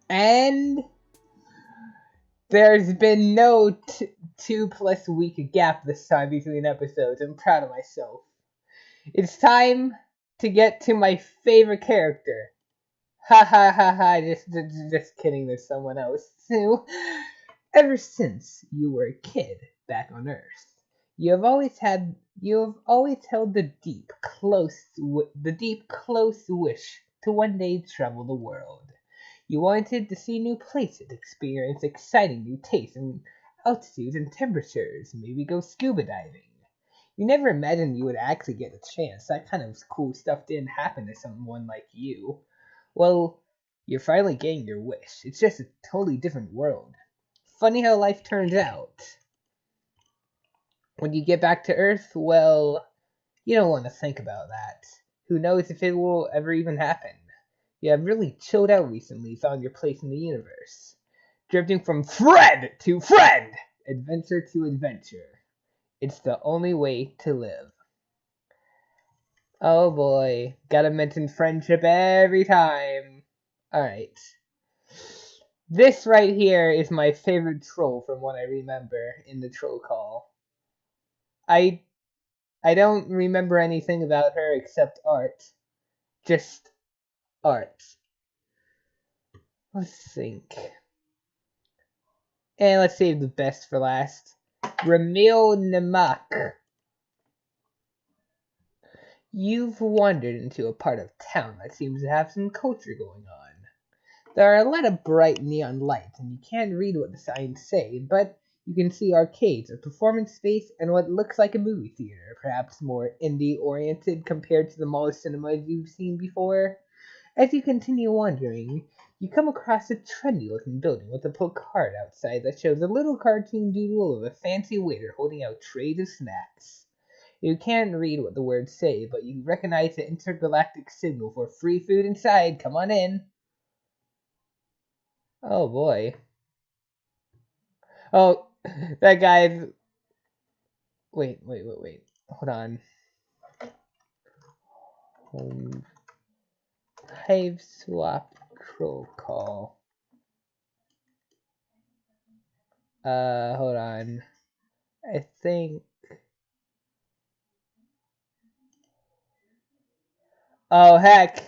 And there's been no 2+ week gap this time between episodes. I'm proud of myself. It's time to get to my favorite character. Ha ha ha ha, just kidding, there's someone else too. Ever since you were a kid back on Earth, you have always held the deep close wish to one day travel the world. You wanted to see new places, experience exciting new tastes and altitudes and temperatures, maybe go scuba diving. You never imagined you would actually get a chance. That kind of cool stuff didn't happen to someone like you. Well, you're finally getting your wish. It's just a totally different world. Funny how life turns out. When you get back to Earth, well, you don't want to think about that. Who knows if it will ever even happen? You have really chilled out recently, found your place in the universe. Drifting from friend to friend, adventure to adventure. It's the only way to live. Oh boy, gotta mention friendship every time. Alright. This right here is my favorite troll from what I remember in the troll call. I don't remember anything about her except art. Just art. Let's think. And let's save the best for last. Ramil Namak. You've wandered into a part of town that seems to have some culture going on. There are a lot of bright neon lights, and you can't read what the signs say, but you can see arcades, a performance space, and what looks like a movie theater, perhaps more indie-oriented compared to the mall cinemas you've seen before. As you continue wandering, you come across a trendy-looking building with a placard outside that shows a little cartoon doodle of a fancy waiter holding out trays of snacks. You can't read what the words say, but you recognize the intergalactic signal for free food inside. Come on in. Oh boy. Oh, that guy's... Wait. Hold on. Hiveswap troll call. Hold on. I think... Oh heck!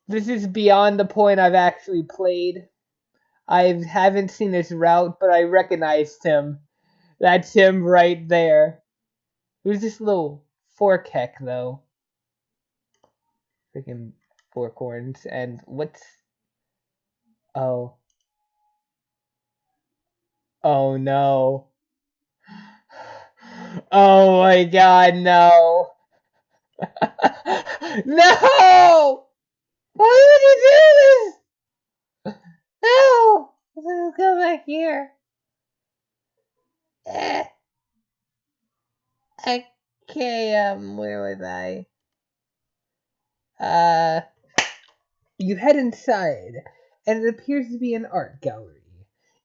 This is beyond the point I've actually played. I haven't seen this route, but I recognized him. That's him right there. Who's this little fork heck, though? Freaking fork horns. And what's... Oh. Oh no. Oh my god, no. No! Why would you do this? No! Let's go back here. Okay, where was I? You head inside, and it appears to be an art gallery.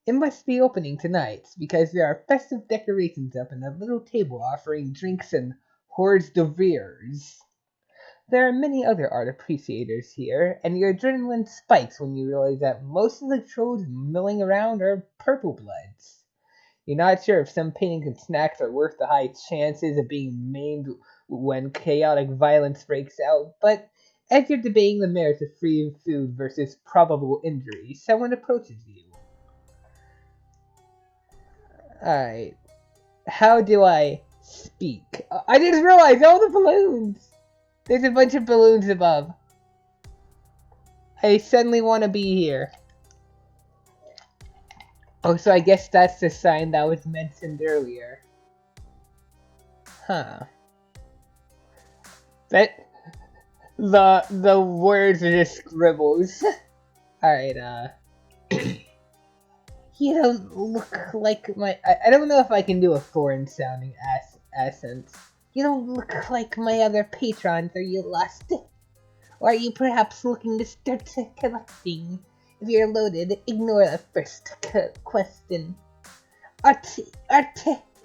It must be opening tonight, because there are festive decorations up and a little table offering drinks and hors d'oeuvres. There are many other art appreciators here, and your adrenaline spikes when you realize that most of the trolls milling around are purple bloods. You're not sure if some paintings and snacks are worth the high chances of being maimed when chaotic violence breaks out, but as you're debating the merits of free food versus probable injury, someone approaches you. Alright. How do I speak? I just realized all the balloons! There's a bunch of balloons above. I suddenly want to be here. Oh, so I guess that's the sign that was mentioned earlier. Huh. That... The words are just scribbles. Alright, You don't look like my... I don't know if I can do a foreign sounding accent. You don't look like my other patrons. Are you lost? Or are you perhaps looking to start collecting? If you're loaded, ignore the first question. Art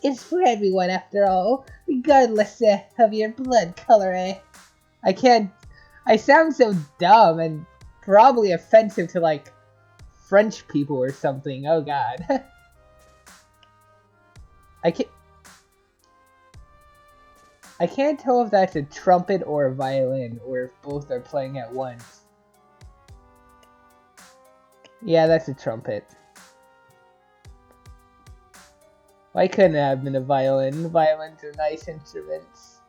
is for everyone, after all, regardless of your blood color. I can't I sound so dumb and probably offensive to, like, French people or something. Oh god. I can't... I can't tell if that's a trumpet or a violin, or if both are playing at once. Yeah, that's a trumpet. Why couldn't it have been a violin? Violins are nice instruments.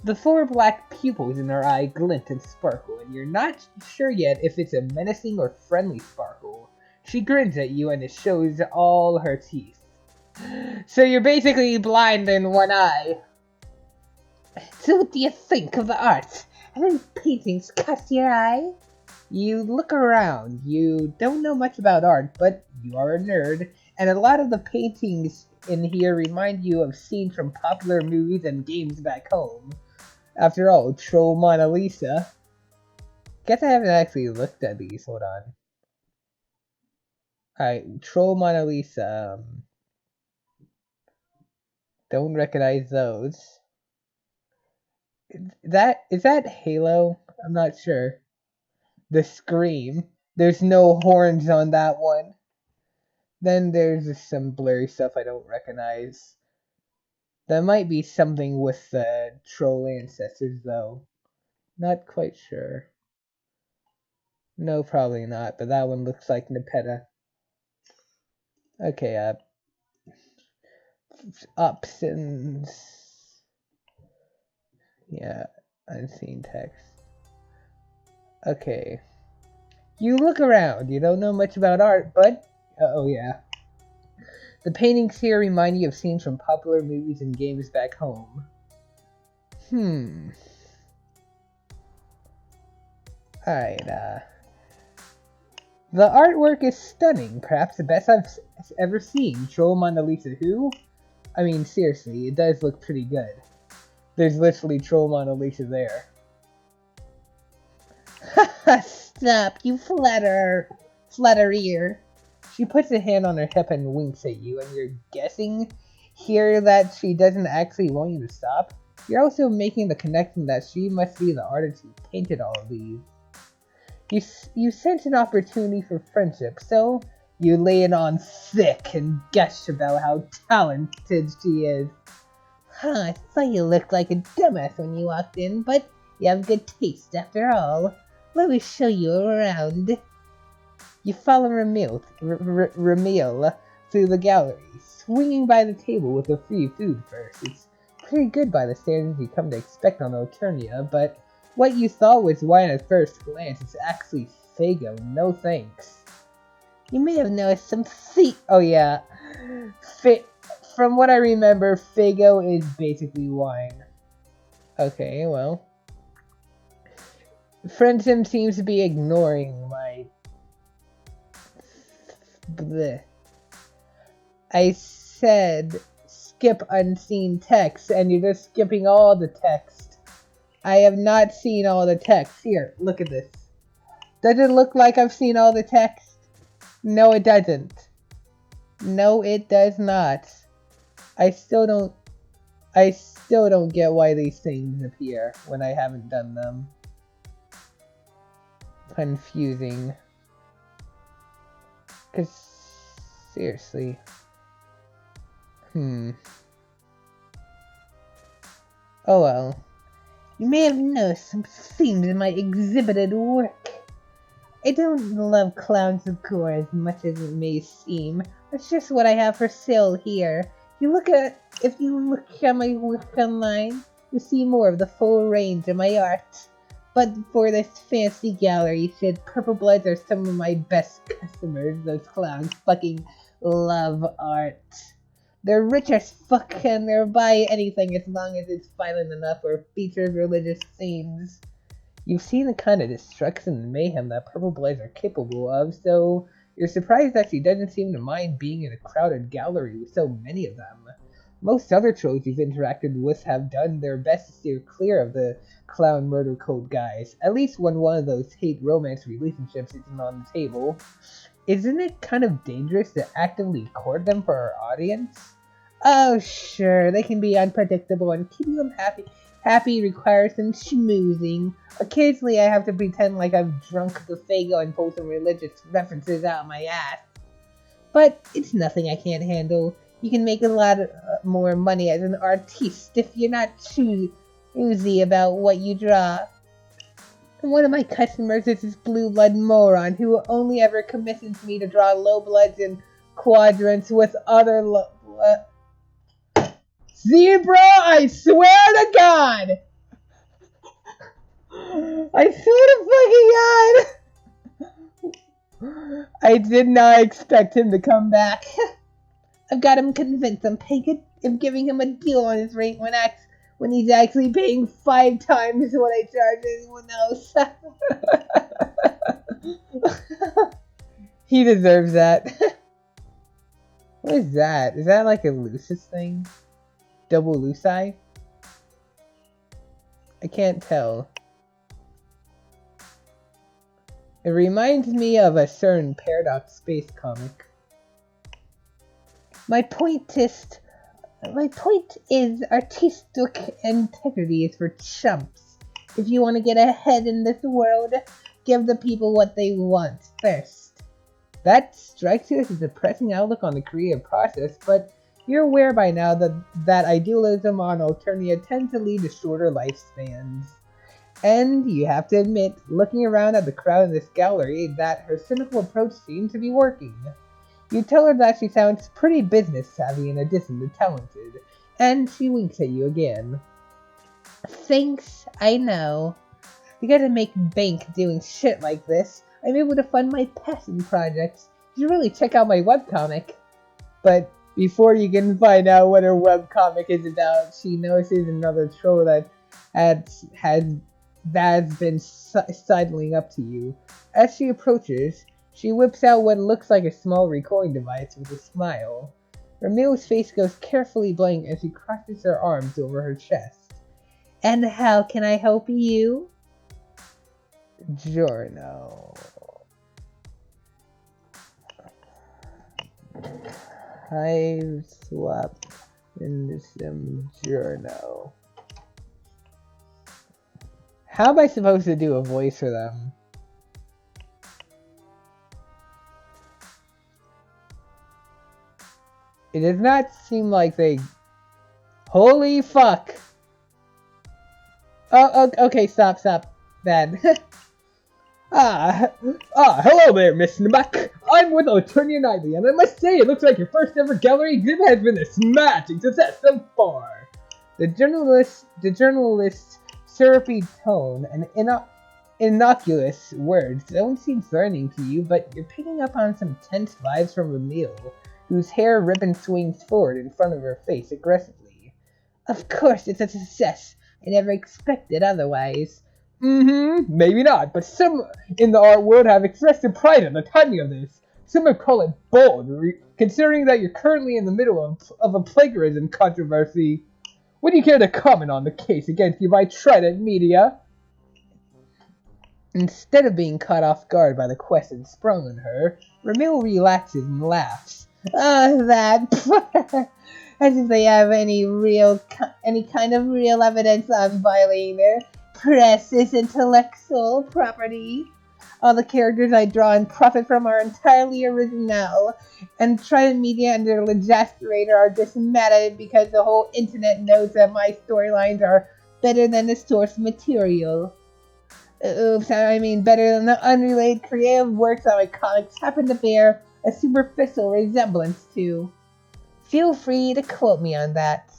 The 4 black pupils in her eye glint and sparkle, and you're not sure yet if it's a menacing or friendly sparkle. She grins at you and it shows all her teeth. So you're basically blind in one eye. So what do you think of the art? Have any paintings caught your eye? You look around. You don't know much about art, but you are a nerd, and a lot of the paintings in here remind you of scenes from popular movies and games back home. After all, Troll Mona Lisa. Guess I haven't actually looked at these. Hold on. Alright, Troll Mona Lisa. Don't recognize those. Is that Halo? I'm not sure. The Scream. There's no horns on that one. Then there's some blurry stuff I don't recognize. That might be something with the troll ancestors, though. Not quite sure. No, probably not, but that one looks like Nepeta. Okay, options. Yeah, unseen text. Okay. You look around. You don't know much about art, but... oh, yeah. The paintings here remind you of scenes from popular movies and games back home. Alright, the artwork is stunning, perhaps the best I've ever seen. Troll Mona Lisa who? I mean, seriously, it does look pretty good. There's literally Troll Mona Lisa there. Haha, stop, you flatterer. She puts a hand on her hip and winks at you, and you're guessing here that she doesn't actually want you to stop. You're also making the connection that she must be the artist who painted all of these. You sense an opportunity for friendship, so you lay it on thick and gush about how talented she is. I thought you looked like a dumbass when you walked in, but you have good taste after all. Let me show you around. You follow Ramil through the gallery, swinging by the table with the free food first. It's pretty good by the standards you come to expect on Alternia, but what you thought was wine at first glance is actually Fago, no thanks. You may have noticed some oh yeah. From what I remember, Fago is basically wine. Okay, well. Friendsim seems to be ignoring my... bleh. I said skip unseen text, and you're just skipping all the text. I have not seen all the text. Here, look at this. Does it look like I've seen all the text? No, it doesn't. No, it does not. I still don't get why these things appear when I haven't done them. Confusing. 'Cause seriously. Oh well. You may have noticed some themes in my exhibited work. I don't love clowns of course as much as it may seem. That's just what I have for sale here. If you look at my work online, you see more of the full range of my art. But for this fancy gallery shit, Purple Bloods are some of my best customers. Those clowns fucking love art. They're rich as fuck and they'll buy anything as long as it's violent enough or features religious themes. You've seen the kind of destruction and mayhem that Purple Bloods are capable of, so you're surprised that she doesn't seem to mind being in a crowded gallery with so many of them. Most other trolls you've interacted with have done their best to steer clear of the clown murder code guys, at least when one of those hate romance relationships isn't on the table. Isn't it kind of dangerous to actively court them for our audience? Oh sure, they can be unpredictable and keeping them happy Happy requires some schmoozing. Occasionally I have to pretend like I've drunk the Fago and pull some religious references out of my ass. But it's nothing I can't handle. You can make a lot more money as an artiste if you're not choosy about what you draw. And one of my customers is this blue blood moron who only ever commissions me to draw low bloods in quadrants with other Zebra, I swear to God! I swear to fucking God! I did not expect him to come back. I've got him convinced I'm giving him a deal on his rate when he's actually paying 5 times what I charge anyone else. He deserves that. What is that? Is that like a Lucis thing? Double Luci? I can't tell. It reminds me of a certain Paradox Space comic. My point is artistic integrity is for chumps. If you want to get ahead in this world, give the people what they want first. That strikes you as a depressing outlook on the creative process, but you're aware by now that idealism on Alternia tends to lead to shorter lifespans. And you have to admit, looking around at the crowd in this gallery, that her cynical approach seems to be working. You tell her that she sounds pretty business savvy in addition to talented, and she winks at you again. Thanks, I know. You gotta make bank doing shit like this. I'm able to fund my passion projects. You should really check out my webcomic. But before you can find out what her webcomic is about, she notices another troll that has been sidling up to you. As she approaches, she whips out what looks like a small recording device with a smile. Ramil's face goes carefully blank as she crosses her arms over her chest. And how can I help you? Giorno. Hiveswap in some Giorno. How am I supposed to do a voice for them? It does not seem like they... Holy fuck! Oh, okay, stop, bad. Hello there, Miss Namak. I'm with Alternia Nightly, and I must say it looks like your first ever gallery exhibit has been a smashing success so far. The journalist's syrupy tone and innocuous words don't seem threatening to you, but you're picking up on some tense vibes from Emil, whose hair ribbon swings forward in front of her face aggressively. Of course it's a success. I never expected otherwise. Maybe not, but some in the art world have expressed their pride at the timing of this. Some have called it bold, considering that you're currently in the middle of a plagiarism controversy. Would you care to comment on the case against you by Trident Media? Instead of being caught off guard by the question sprung on her, Ramil relaxes and laughs. That... As if they have any kind of real evidence I'm violating their precious intellectual property. All the characters I draw and profit from are entirely original, and Trident Media and their Legasterator are just mad at it because the whole internet knows that my storylines are better than the source material. Oops, I mean better than the unrelated creative works that my comics happen to bear a superficial resemblance to. Feel free to quote me on that.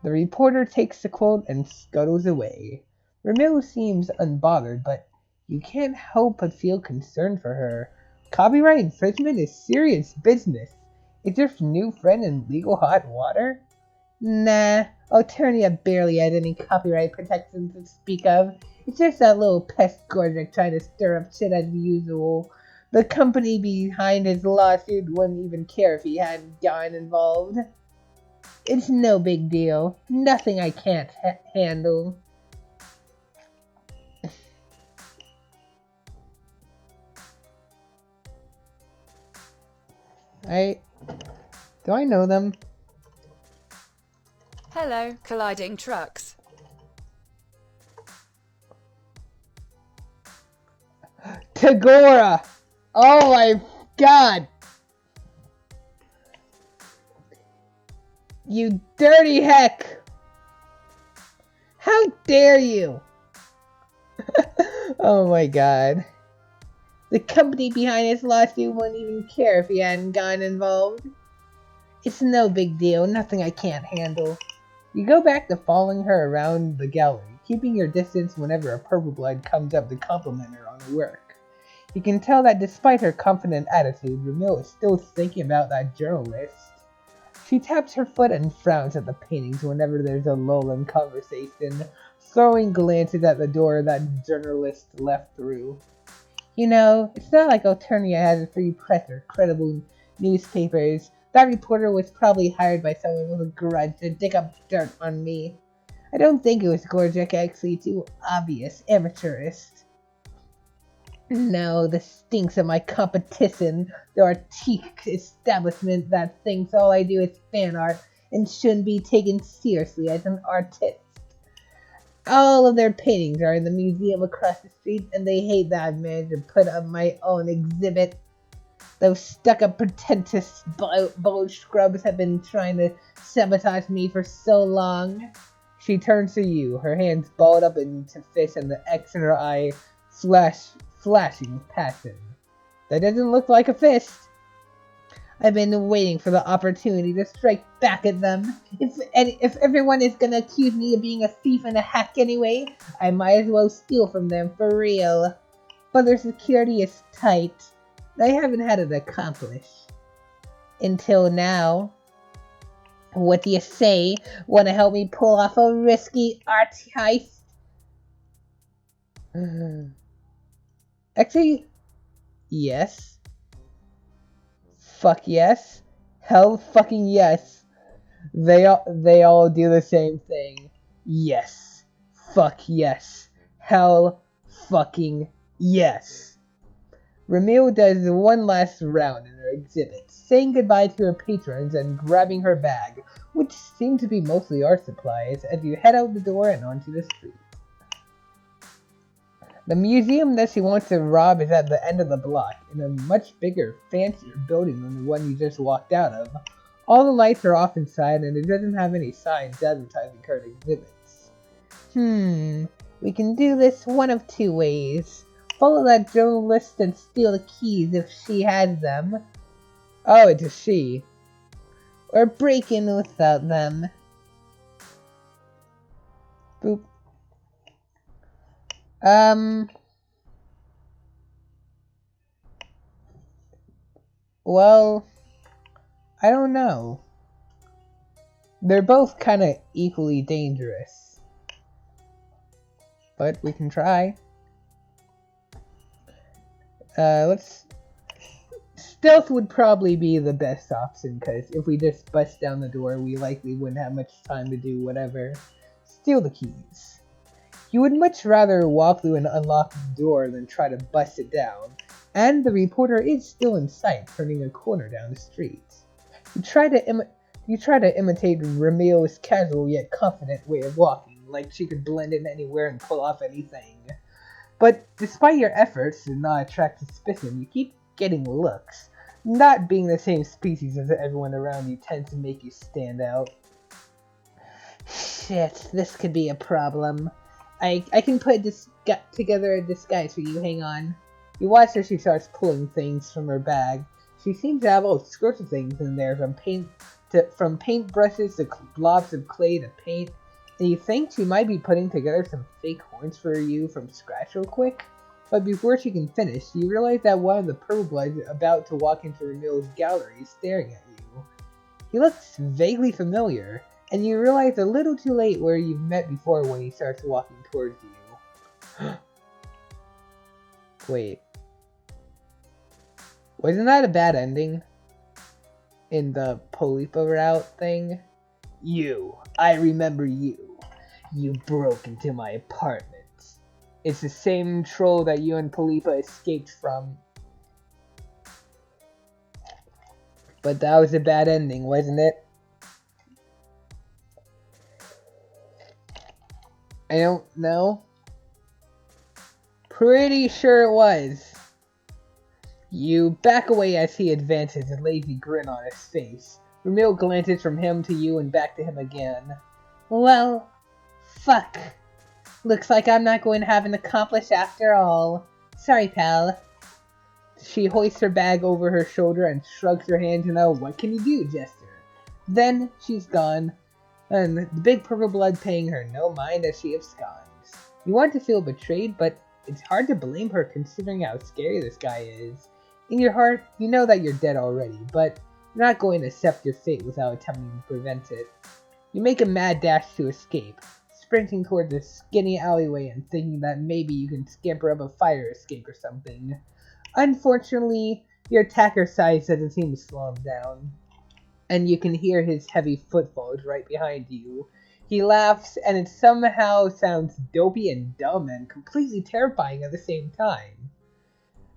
The reporter takes the quote and scuttles away. Ramil seems unbothered, but you can't help but feel concerned for her. Copyright infringement is serious business. Is your new friend in legal hot water? Nah, Alternia barely has any copyright protections to speak of. It's just that little pest Gorgic trying to stir up shit as usual. The company behind his lawsuit wouldn't even care if he hadn't gotten involved. It's no big deal. Nothing I can't handle. Do I know them? Hello, colliding trucks. Tagora! Oh my god! You dirty heck! How dare you! Oh my god. The company behind this lawsuit wouldn't even care if he hadn't gotten involved. It's no big deal, nothing I can't handle. You go back to following her around the gallery, keeping your distance whenever a purple blood comes up to compliment her on her work. You can tell that despite her confident attitude, Ramil is still thinking about that journalist. She taps her foot and frowns at the paintings whenever there's a lull in conversation, throwing glances at the door that journalist left through. You know, it's not like Alternia has a free press or credible newspapers. That reporter was probably hired by someone with a grudge to dig up dirt on me. I don't think it was Gorjek, actually too obvious, amateurist. No, this stinks of my competition, the artistic establishment that thinks all I do is fan art and shouldn't be taken seriously as an artist. All of their paintings are in the museum across the street, and they hate that I've managed to put up my own exhibit. Those stuck-up pretentious bulge scrubs have been trying to sabotage me for so long. She turns to you, her hands balled up into fists and the X in her eye flashing with passion. That doesn't look like a fist. I've been waiting for the opportunity to strike back at them. If everyone is gonna accuse me of being a thief and a hack anyway, I might as well steal from them for real. But their security is tight. I haven't had it accomplished. Until now. What do you say? Wanna help me pull off a risky art heist? Actually, yes. Fuck yes. Hell fucking yes. They all do the same thing. Yes. Fuck yes. Hell fucking yes. Ramil does one last round in her exhibit, saying goodbye to her patrons and grabbing her bag, which seemed to be mostly art supplies, as you head out the door and onto the street. The museum that she wants to rob is at the end of the block, in a much bigger, fancier building than the one you just walked out of. All the lights are off inside, and it doesn't have any signs advertising current exhibits. We can do this one of two ways. Follow that journalist and steal the keys if she has them. Oh, it's a she. Or break in without them. Boop. Well, I don't know. They're both kind of equally dangerous. But we can try. Stealth would probably be the best option, because if we just bust down the door, we likely wouldn't have much time to do whatever. Steal the keys. You would much rather walk through an unlocked door than try to bust it down, and the reporter is still in sight, turning a corner down the street. You try to imitate Ramil's casual yet confident way of walking, like she could blend in anywhere and pull off anything. But despite your efforts to not attract suspicion, you keep getting looks. Not being the same species as everyone around you tends to make you stand out. Shit, this could be a problem. I can put together a disguise for you, hang on. You watch as she starts pulling things from her bag. She seems to have all sorts of things in there, from paintbrushes to blobs of clay to paint. And you think she might be putting together some fake horns for you from scratch real quick? But before she can finish, you realize that one of the purple bloods about to walk into Ramil's gallery is staring at you. He looks vaguely familiar, and you realize a little too late where you've met before when he starts walking towards you. Wait. Wasn't that a bad ending? In the Polipa route thing? You. I remember you. You broke into my apartment. It's the same troll that you and Polipa escaped from. But that was a bad ending, wasn't it? I don't know. Pretty sure it was. You back away as he advances, a lazy grin on his face. Ramil glances from him to you and back to him again. Well, fuck. Looks like I'm not going to have an accomplice after all. Sorry, pal. She hoists her bag over her shoulder and shrugs her hands in a what can you do gesture. Then she's gone, and the big purple blood paying her no mind as she absconds. You want to feel betrayed, but it's hard to blame her considering how scary this guy is. In your heart, you know that you're dead already, but you're not going to accept your fate without attempting to prevent it. You make a mad dash to escape, sprinting toward the skinny alleyway and thinking that maybe you can scamper up a fire escape or something. Unfortunately, your attacker's size doesn't seem to slow him down, and you can hear his heavy footfalls right behind you. He laughs, and it somehow sounds dopey and dumb and completely terrifying at the same time.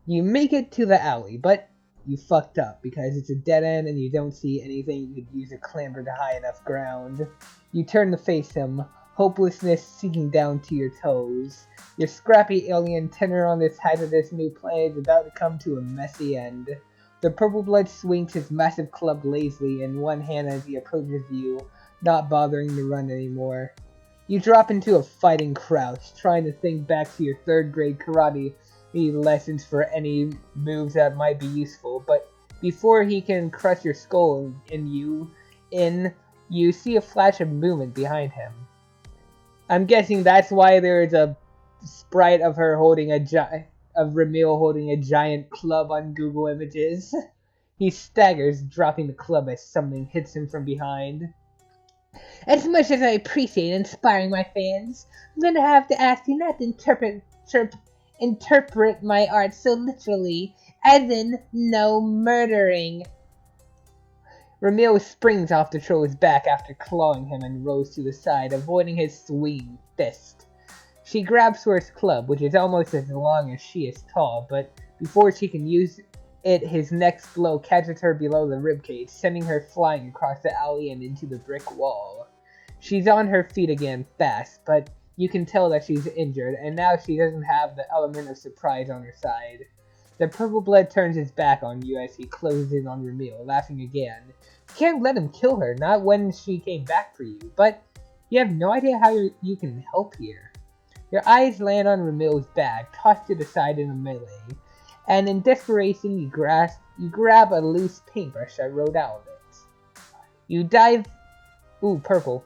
You make it to the alley, but you fucked up because it's a dead end and you don't see anything you could use to clamber to high enough ground. You turn to face him, hopelessness sinking down to your toes. Your scrappy alien tenor on this hazardous new planet is about to come to a messy end. The purple blood swings his massive club lazily in one hand as he approaches you, not bothering to run anymore. You drop into a fighting crouch, trying to think back to your 3rd grade karate lessons for any moves that might be useful, but before he can crush your skull you see a flash of movement behind him. I'm guessing that's why there is a sprite of her holding of Ramil holding a giant club on Google Images. He staggers, dropping the club as something hits him from behind. As much as I appreciate inspiring my fans, I'm gonna have to ask you not to interpret my art so literally, as in no murdering. Ramil springs off the troll's back after clawing him and rolls to the side, avoiding his swinging fist. She grabs for his club, which is almost as long as she is tall, but before she can use it, his next blow catches her below the ribcage, sending her flying across the alley and into the brick wall. She's on her feet again fast, but you can tell that she's injured, and now she doesn't have the element of surprise on her side. The purple blood turns his back on you as he closes in on Ramil, laughing again. You can't let him kill her, not when she came back for you, but you have no idea how you can help here. Your eyes land on Ramil's bag, tossed to the side in a melee, and in desperation you grab a loose paintbrush that rolled out of it. You dive... Ooh, purple.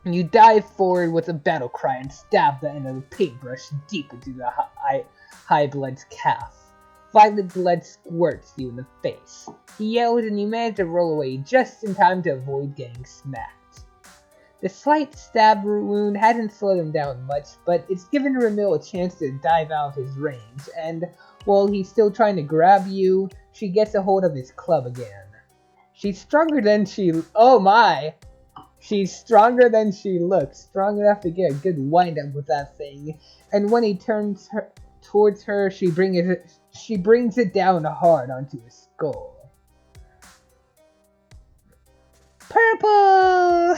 You dive forward with a battle cry and stab the end of the paintbrush deep into the high blood's calf. Violet blood squirts you in the face. He yells and you manage to roll away just in time to avoid getting smacked. The slight stab wound hasn't slowed him down much, but it's given Ramil a chance to dive out of his range, and while he's still trying to grab you, she gets a hold of his club again. She's stronger than she... Oh my! She's stronger than she looks, strong enough to get a good wind-up with that thing, and when he turns towards her, she brings it down hard onto his skull. Purple!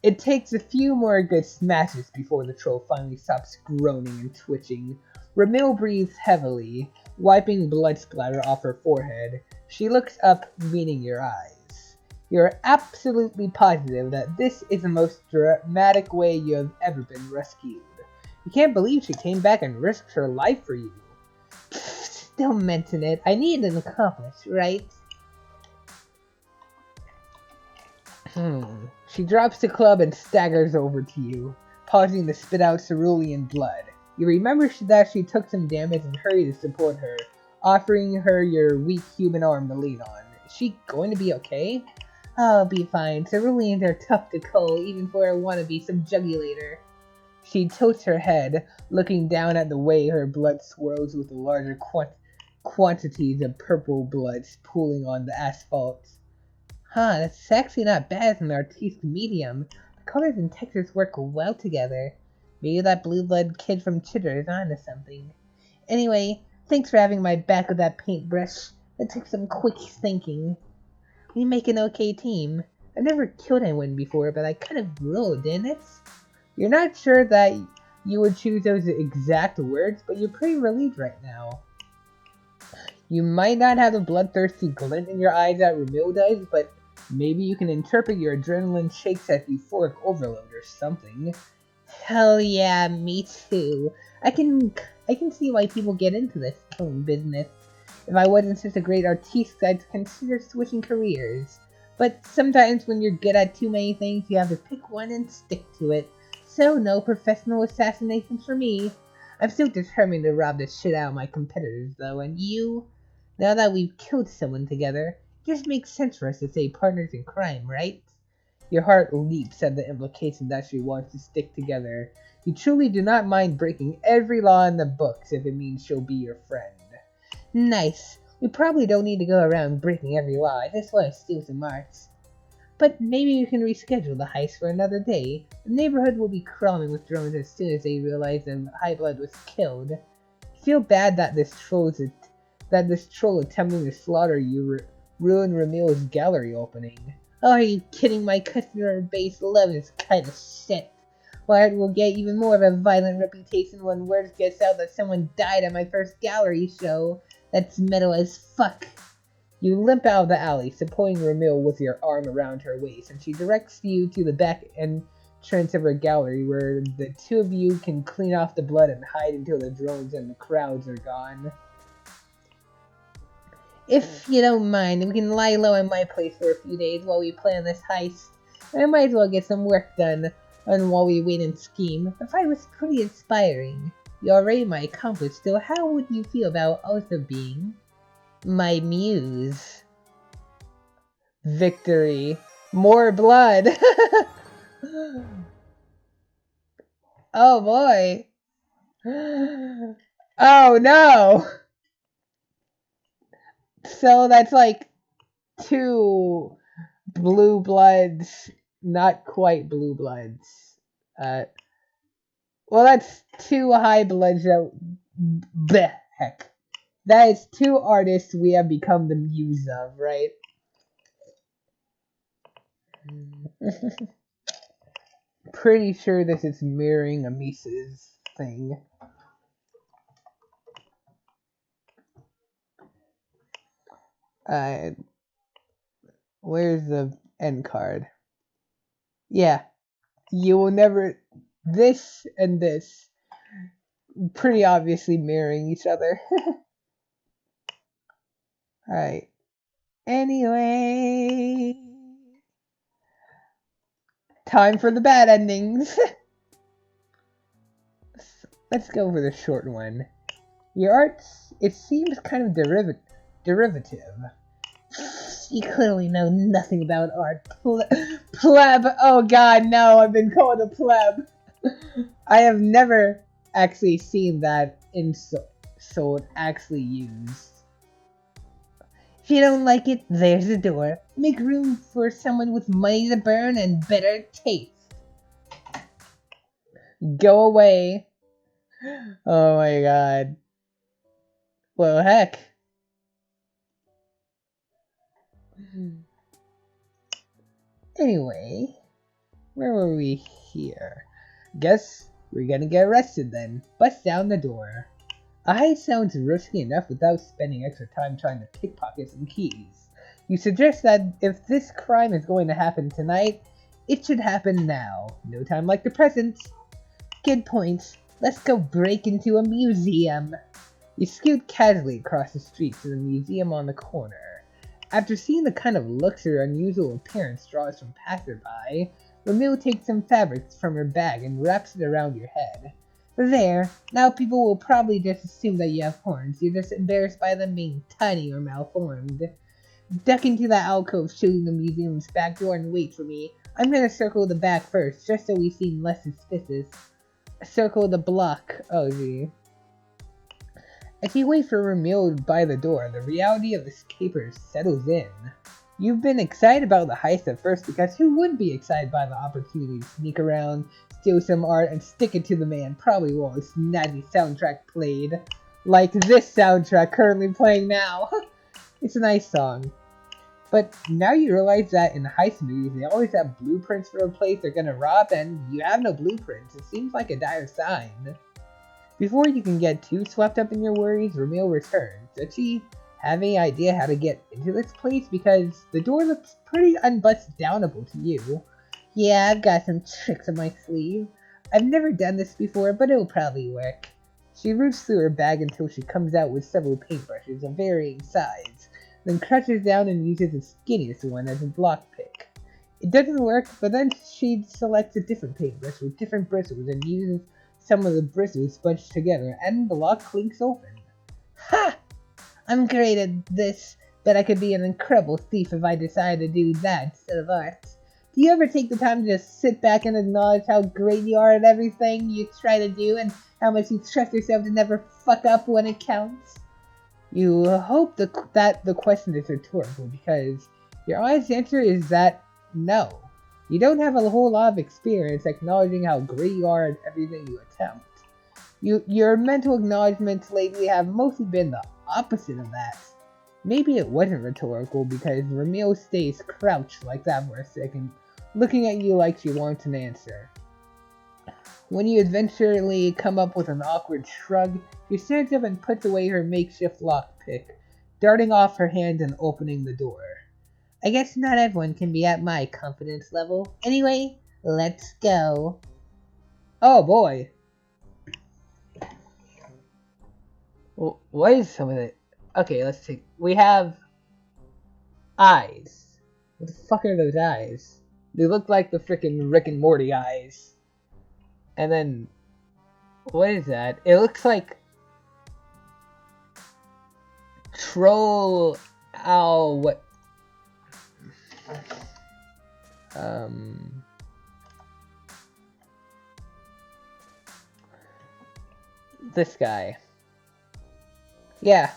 It takes a few more good smashes before the troll finally stops groaning and twitching. Ramil breathes heavily, wiping blood splatter off her forehead. She looks up, meeting your eyes. You're absolutely positive that this is the most dramatic way you have ever been rescued. You can't believe she came back and risked her life for you. Still mention it. I need an accomplice, right? She drops the club and staggers over to you, pausing to spit out cerulean blood. You remember that she took some damage and hurry to support her, offering her your weak human arm to lean on. Is she going to be okay? I'll be fine. Ceruleans are tough to cull, even for a wannabe subjugulator. She tilts her head, looking down at the way her blood swirls with the larger quantities of purple blood pooling on the asphalt. That's actually not bad as an artistic medium. The colors and textures work well together. Maybe that blue blood kid from Chitter is onto something. Anyway, thanks for having my back with that paintbrush. That took some quick thinking. We make an okay team. I've never killed anyone before, but I kind of rolled, didn't it? You're not sure that you would choose those exact words, but you're pretty relieved right now. You might not have a bloodthirsty glint in your eyes that Ramil does, but maybe you can interpret your adrenaline shakes as euphoric overload or something. Hell yeah, me too. I can see why people get into this killing business. If I wasn't such a great artiste, I'd consider switching careers. But sometimes when you're good at too many things, you have to pick one and stick to it. So no professional assassinations for me. I'm still determined to rob the shit out of my competitors though, and you? Now that we've killed someone together, it just makes sense for us to say partners in crime, right? Your heart leaps at the implication that she wants to stick together. You truly do not mind breaking every law in the books if it means she'll be your friend. Nice. We probably don't need to go around breaking every law. I just want to steal some arts. But maybe you can reschedule the heist for another day. The neighborhood will be crawling with drones as soon as they realize that Highblood was killed. I feel bad that this troll attempting to slaughter you ruined Ramil's gallery opening. Oh, are you kidding? My customer base loves this kind of shit. Why, it will get even more of a violent reputation when word gets out that someone died at my first gallery show. That's metal as fuck. You limp out of the alley, supporting Ramil with your arm around her waist, and she directs you to the back entrance of her gallery where the two of you can clean off the blood and hide until the drones and the crowds are gone. If you don't mind, we can lie low in my place for a few days while we plan this heist. I might as well get some work done and while we wait and scheme. The fight was pretty inspiring. You're already my accomplice, so how would you feel about also being my muse? Victory. More blood. Oh boy. Oh no. So that's like 2 blue bloods, not quite blue bloods. Well, that's 2 high bloods that. Bleh, heck. That is 2 artists we have become the muse of, right? Pretty sure this is mirroring Amisa's thing. Where's the end card? Yeah, you will never. This and this, pretty obviously mirroring each other. Alright. Anyway, time for the bad endings. Let's go for the short one. Your art, it seems kind of derivative. You clearly know nothing about art. Pleb! Oh god, no, I've been called a pleb. I have never actually seen that insult actually used. If you don't like it, there's the door. Make room for someone with money to burn and better taste. Go away. Oh my god. Well, heck. Anyway, where were we here? Guess we're gonna get arrested then. Bust down the door. A heist sounds risky enough without spending extra time trying to pickpocket some keys. You suggest that if this crime is going to happen tonight, it should happen now. No time like the present. Good point. Let's go break into a museum. You scoot casually across the street to the museum on the corner. After seeing the kind of looks her unusual appearance draws from passerby, Ramil takes some fabrics from her bag and wraps it around your head. There, now people will probably just assume that you have horns. You're just embarrassed by them being tiny or malformed. Duck into that alcove shooting the museum's back door and wait for me. I'm gonna circle the back first, just so we seem less suspicious. Circle the block. Oh gee. As you wait for Ramil by the door, the reality of the capers settles in. You've been excited about the heist at first because who wouldn't be excited by the opportunity to sneak around, steal some art, and stick it to the man probably while his snazzy soundtrack played. Like this soundtrack currently playing now. It's a nice song. But now you realize that in heist movies they always have blueprints for a place they're gonna rob, and you have no blueprints. It seems like a dire sign. Before you can get too swept up in your worries, Ramil returns. Does she Have any idea how to get into this place? Because the door looks pretty unbust-downable to you. Yeah, I've got some tricks up my sleeve. I've never done this before, but it'll probably work. She roots through her bag until she comes out with several paintbrushes of varying size, then crouches down and uses the skinniest one as a lockpick. It doesn't work, but then she selects a different paintbrush with different bristles and uses some of the bristles bunched together, and the lock clinks open. Ha! I'm great at this, but I could be an incredible thief if I decided to do that instead of art. Do you ever take the time to just sit back and acknowledge how great you are at everything you try to do and how much you trust yourself to never fuck up when it counts? You hope that the question is rhetorical because your honest answer is that no. You don't have a whole lot of experience acknowledging how great you are at everything you attempt. Your mental acknowledgments lately have mostly been the opposite of that. Maybe it wasn't rhetorical because Ramil stays crouched like that for a second, looking at you like she wants an answer. When you eventually come up with an awkward shrug, she stands up and puts away her makeshift lockpick, darting off her hand and opening the door. I guess not everyone can be at my confidence level. Anyway, let's go. Oh boy. Well, what is some of it? Okay, let's take. We have eyes. What the fuck are those eyes? They look like the freaking Rick and Morty eyes. And then, what is that? It looks like troll. Ow! What? This guy. Yeah.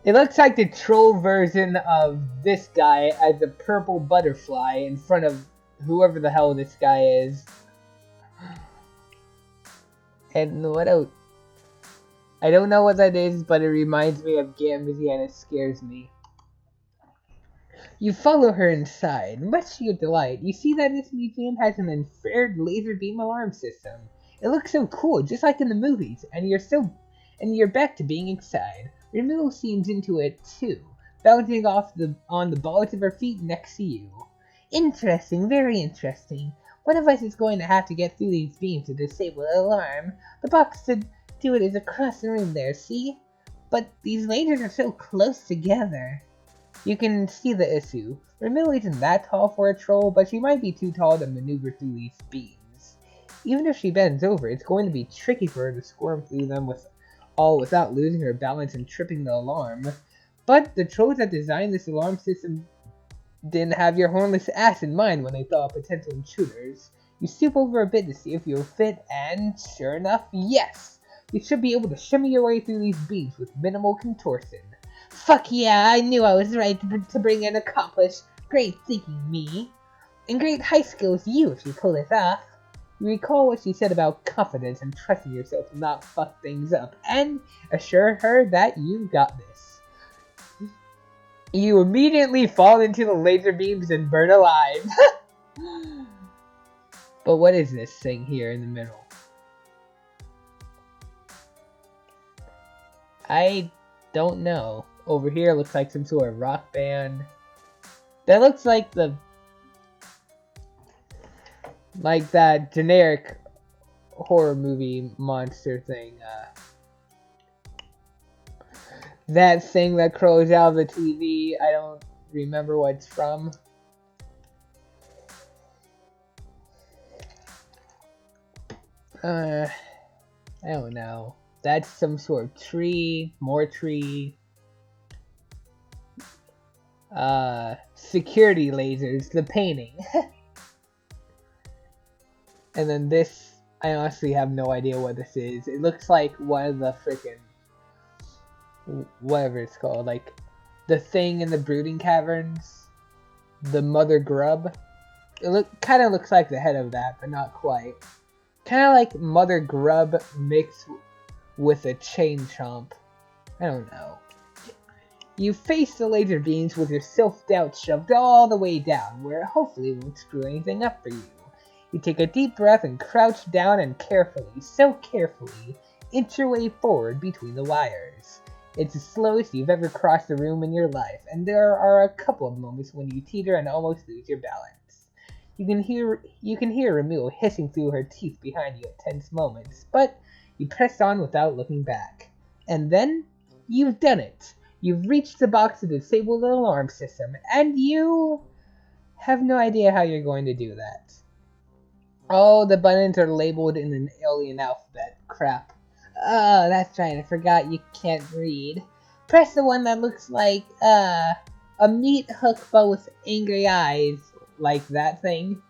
It looks like the troll version of this guy as a purple butterfly in front of whoever the hell this guy is. And what else? I don't know what that is, but it reminds me of Gamzee and it scares me. You follow her inside. Much to your delight, you see that this museum has an infrared laser beam alarm system. It looks so cool, just like in the movies, and you're back to being inside. Ramil seems into it too, bouncing off on the balls of her feet next to you. Interesting, very interesting. One of us is going to have to get through these beams to disable the alarm. The box to do it is across the room there, see? But these lasers are so close together. You can see the issue. Ramil isn't that tall for a troll, but she might be too tall to maneuver through these beams. Even if she bends over, it's going to be tricky for her to squirm through them without losing her balance and tripping the alarm. But the trolls that designed this alarm system didn't have your hornless ass in mind when they thought of potential intruders. You stoop over a bit to see if you'll fit, and sure enough, yes! You should be able to shimmy your way through these beams with minimal contortion. Fuck yeah, I knew I was right to bring an accomplished. Great thinking, me. And great high skills you if you pull this off. You recall what she said about confidence and trusting yourself to not fuck things up, and assure her that you got this. You immediately fall into the laser beams and burn alive. But what is this thing here in the middle? I don't know. Over here looks like some sort of rock band. That looks like that generic horror movie monster thing. That thing that crawls out of the TV. I don't remember what it's from. I don't know. That's some sort of tree. More tree. Security lasers. The painting. And then this, I honestly have no idea what this is. It looks like one of the freaking, whatever it's called, like the thing in the brooding caverns, the mother grub. It kind of looks like the head of that, but not quite. Kind of like mother grub mixed with a chain chomp. I don't know. You face the laser beams with your self-doubt shoved all the way down, where it hopefully won't screw anything up for you. You take a deep breath and crouch down and carefully, so carefully, inch your way forward between the wires. It's the slowest you've ever crossed a room in your life, and there are a couple of moments when you teeter and almost lose your balance. You can hear Ramil hissing through her teeth behind you at tense moments, but you press on without looking back. And then, you've done it. You've reached the box to disable the alarm system, and you have no idea how you're going to do that. Oh, the buttons are labeled in an alien alphabet. Crap. Oh, that's right, I forgot you can't read. Press the one that looks like, a meat hook but with angry eyes, like that thing.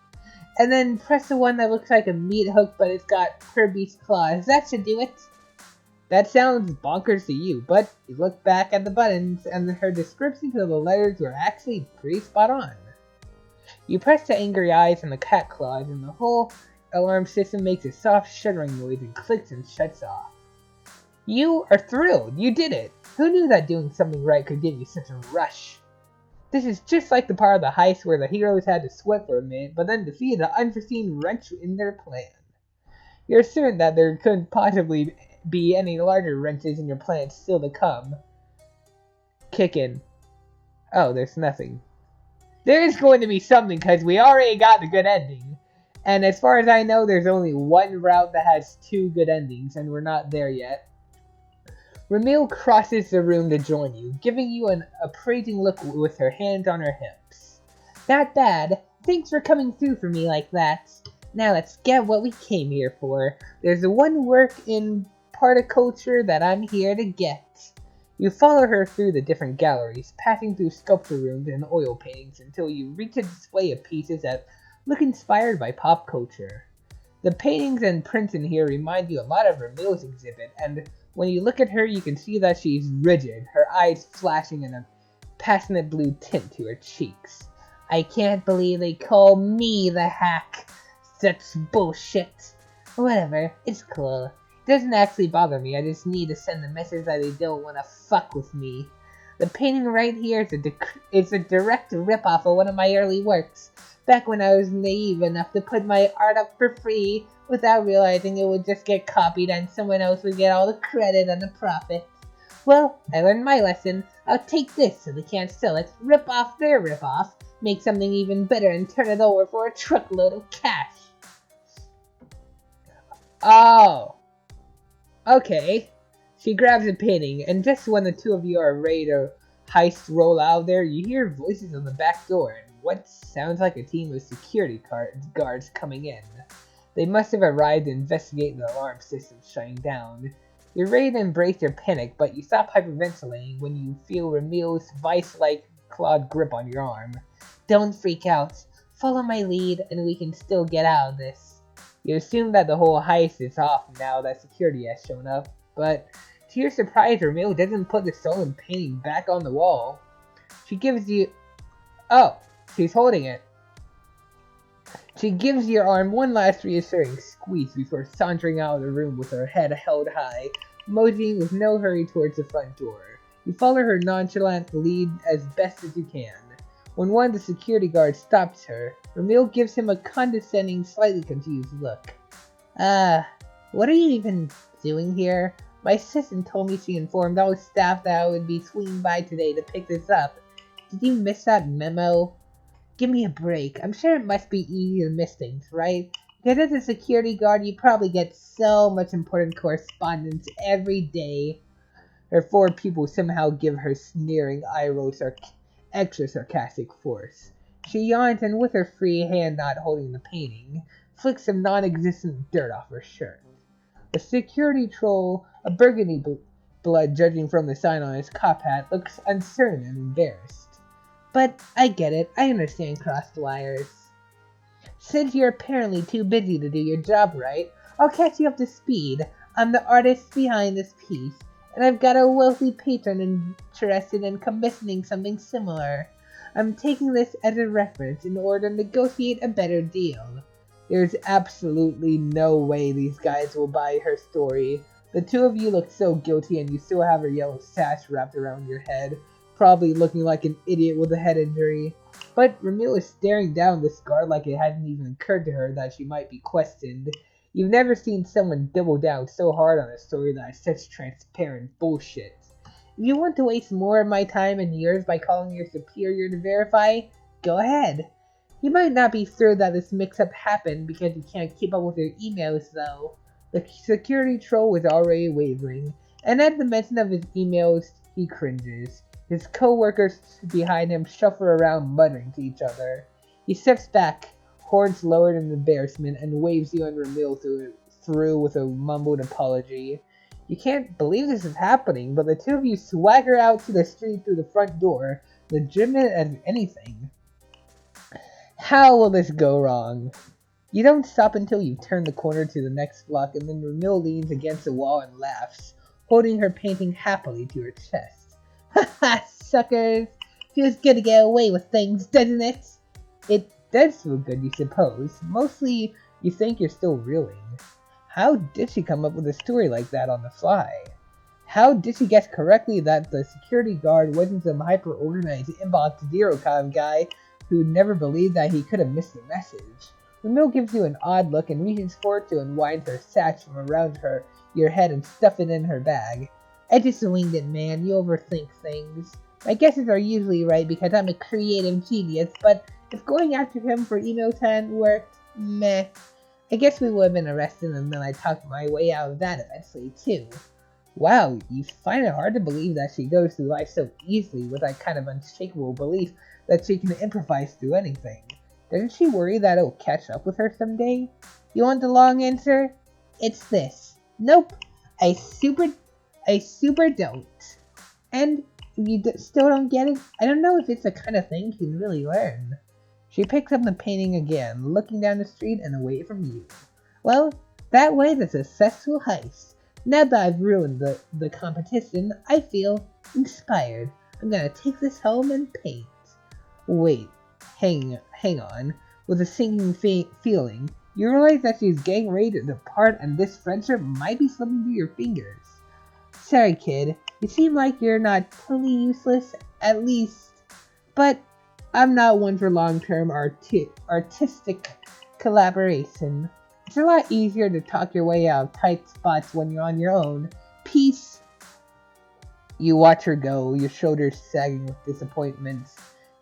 And then press the one that looks like a meat hook but it's got Kirby's claws. That should do it. That sounds bonkers to you, but you look back at the buttons and her descriptions of the letters were actually pretty spot on. You press the angry eyes and the cat claws and the whole alarm system makes a soft shuddering noise and clicks and shuts off. You are thrilled! You did it! Who knew that doing something right could give you such a rush? This is just like the part of the heist where the heroes had to sweat for a minute, but then defeated an unforeseen wrench in their plan. You're certain that there couldn't possibly be any larger wrenches in your plan still to come. Kickin'. Oh, there's nothing. There is going to be something, because we already got the good ending. And as far as I know, there's only one route that has 2 good endings, and we're not there yet. Ramil crosses the room to join you, giving you an appraising look with her hands on her hips. Not bad. Thanks for coming through for me like that. Now let's get what we came here for. There's the one work in particulture that I'm here to get. You follow her through the different galleries, passing through sculpture rooms and oil paintings until you reach a display of pieces that look inspired by pop culture. The paintings and prints in here remind you a lot of Ramil's exhibit, and when you look at her, you can see that she's rigid, her eyes flashing in a passionate blue tint to her cheeks. I can't believe they call me the hack. Such bullshit. Whatever, it's cool. It doesn't actually bother me, I just need to send the message that they don't want to fuck with me. The painting right here is a direct rip-off of one of my early works, back when I was naive enough to put my art up for free without realizing it would just get copied and someone else would get all the credit and the profit. Well, I learned my lesson. I'll take this so they can't sell it, rip off their rip-off, make something even better and turn it over for a truckload of cash. Oh. Okay. She grabs a painting, and just when the two of you are ready to heist roll out there, you hear voices on the back door and what sounds like a team of security guards coming in. They must have arrived to investigate the alarm system shutting down. You're ready to embrace your panic, but you stop hyperventilating when you feel Ramil's vice-like clawed grip on your arm. Don't freak out. Follow my lead, and we can still get out of this. You assume that the whole heist is off now that security has shown up, but to your surprise, Ramil doesn't put the stolen painting back on the wall. She gives you... Oh, she's holding it. She gives your arm one last reassuring squeeze before sauntering out of the room with her head held high, moseying with no hurry towards the front door. You follow her nonchalant lead as best as you can. When one of the security guards stops her, Ramil gives him a condescending, slightly confused look. What are you even doing here? My assistant told me she informed all staff that I would be swinging by today to pick this up. Did you miss that memo? Give me a break. I'm sure it must be easy to miss things, right? Because as a security guard, you probably get so much important correspondence every day. Her 4 pupils somehow give her sneering eye rolls extra sarcastic force. She yawns and with her free hand not holding the painting, flicks some non-existent dirt off her shirt. The security troll, a burgundy blood judging from the sign on his cop hat, looks uncertain and embarrassed. But I get it, I understand crossed wires. Since you're apparently too busy to do your job right, I'll catch you up to speed. I'm the artist behind this piece, and I've got a wealthy patron interested in commissioning something similar. I'm taking this as a reference in order to negotiate a better deal. There's absolutely no way these guys will buy her story. The two of you look so guilty and you still have her yellow sash wrapped around your head, probably looking like an idiot with a head injury. But Ramil is staring down this guard like it hadn't even occurred to her that she might be questioned. You've never seen someone double down so hard on a story that is such transparent bullshit. If you want to waste more of my time and yours by calling your superior to verify, go ahead. You might not be thrilled that this mix-up happened because you can't keep up with your emails, though. The security troll was already wavering, and at the mention of his emails, he cringes. His co-workers behind him shuffle around muttering to each other. He steps back, horns lowered in embarrassment, and waves you and Ramil through with a mumbled apology. You can't believe this is happening, but the two of you swagger out to the street through the front door, legitimate as anything. How will this go wrong? You don't stop until you turn the corner to the next block, and then Ramil leans against the wall and laughs, holding her painting happily to her chest. Haha, suckers! Feels good to get away with things, doesn't it? It does feel good, you suppose. Mostly, you think you're still reeling. How did she come up with a story like that on the fly? How did she guess correctly that the security guard wasn't some hyper-organized inbox zero-com guy who never believed that he could have missed the message? Ramil gives you an odd look and reaches forward to unwind her sash from around your head and stuff it in her bag. I just winged it, man. You overthink things. My guesses are usually right because I'm a creative genius, but if going after him for email hadn't worked, meh. I guess we would have been arrested, and then I talked my way out of that eventually, too. Wow, you find it hard to believe that she goes through life so easily with that kind of unshakable belief that she can improvise through anything. Doesn't she worry that it'll catch up with her someday? You want the long answer? It's this. Nope. I super don't. And if you still don't get it, I don't know if it's the kind of thing you can really learn. She picks up the painting again, looking down the street and away from you. Well, that was a successful heist. Now that I've ruined the competition, I feel inspired. I'm gonna take this home and paint. Wait, hang on. With a sinking feeling, you realize that she's getting ready to depart and this friendship might be slipping through your fingers. Sorry, kid. You seem like you're not totally useless, at least. But I'm not one for long-term artistic collaboration. It's a lot easier to talk your way out of tight spots when you're on your own. Peace. You watch her go, your shoulders sagging with disappointment.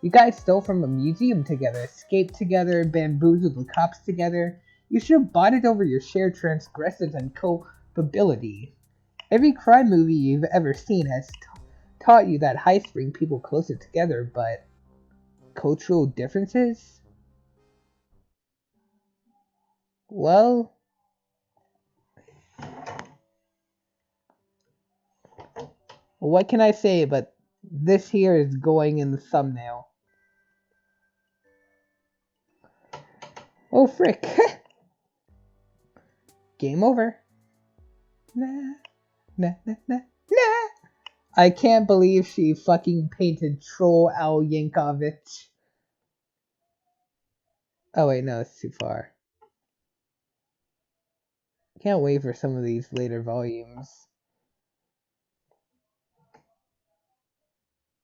You guys stole from a museum together, escaped together, bamboozled the cops together. You should have bonded over your shared transgressions and culpability. Every crime movie you've ever seen has taught you that heists bring people closer together, but cultural differences? Well, what can I say, but this here is going in the thumbnail. Oh frick. Game over. Nah. I can't believe she fucking painted Troll Al Yankovic. Oh wait, no, it's too far. Can't wait for some of these later volumes.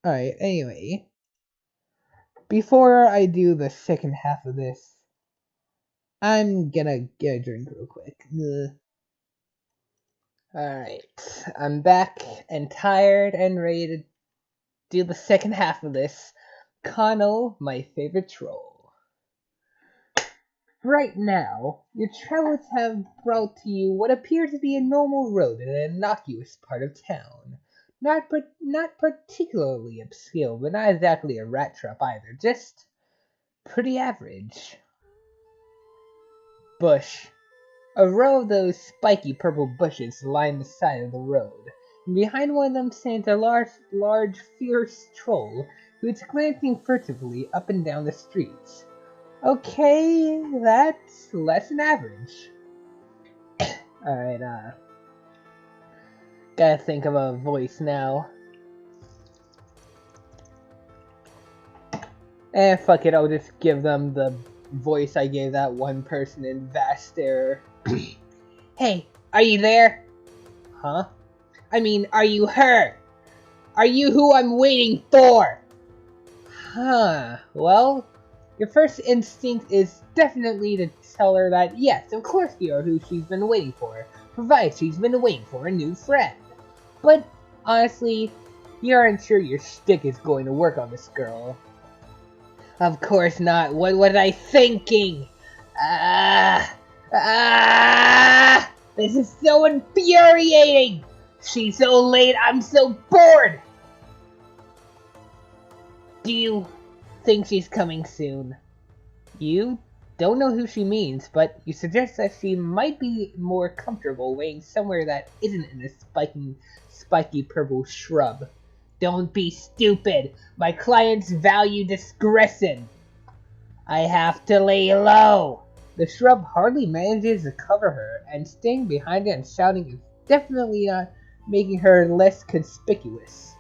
Alright, anyway. Before I do the second half of this, I'm gonna get a drink real quick. Alright, I'm back and tired and ready to do the second half of this. Kano, my favorite troll. Right now, your travels have brought to you what appears to be a normal road in an innocuous part of town. Not particularly obscure, but not exactly a rat trap either. Just pretty average. Bush. A row of those spiky purple bushes line the side of the road, and behind one of them stands a large, fierce troll who is glancing furtively up and down the streets. Okay, that's less than average. Alright, gotta think of a voice now. Fuck it, I'll just give them the voice I gave that one person in Vast Error. Hey, are you there? Huh? I mean, are you her? Are you who I'm waiting for? Huh, well, your first instinct is definitely to tell her that yes, of course you are who she's been waiting for, provided she's been waiting for a new friend. But, honestly, You aren't sure your shtick is going to work on this girl. Of course not. What was I thinking? This is so infuriating! She's so late, I'm so bored! Do you think she's coming soon? You don't know who she means, but you suggest that she might be more comfortable waiting somewhere that isn't in a spiky purple shrub. Don't be stupid! My clients value discretion! I have to lay low! The shrub hardly manages to cover her, and staying behind it and shouting is definitely not making her less conspicuous.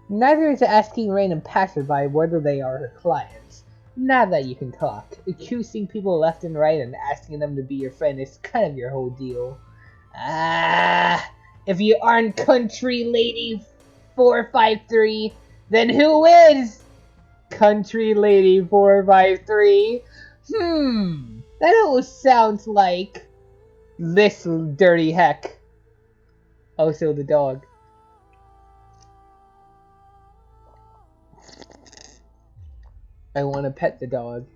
Neither is asking random passerby whether they are her clients. Now that you can talk, accusing people left and right and asking them to be your friend is kind of your whole deal. If you aren't Country Lady 453, then who is? Country Lady 453? That almost sounds like this dirty heck. Also the dog. I want to pet the dog.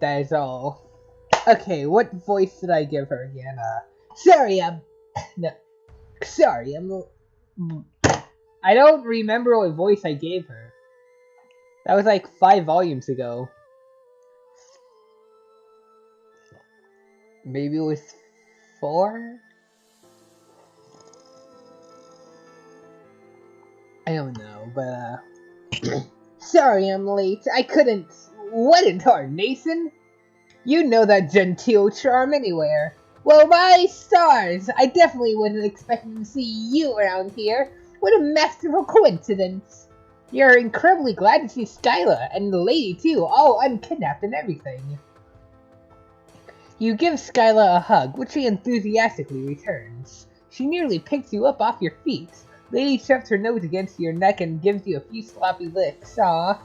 That is all. Okay, what voice did I give her again? I don't remember what voice I gave her. That was like 5 volumes ago. Maybe it was 4? I don't know, but sorry I'm late. I couldn't. What in tarnation? You know that genteel charm anywhere. Well, my stars! I definitely wasn't expecting to see you around here. What a masterful coincidence! You're incredibly glad to see Skyla, and the lady too, all unkidnapped and everything. You give Skyla a hug, which she enthusiastically returns. She nearly picks you up off your feet. Lady shoves her nose against your neck and gives you a few sloppy licks. Aw.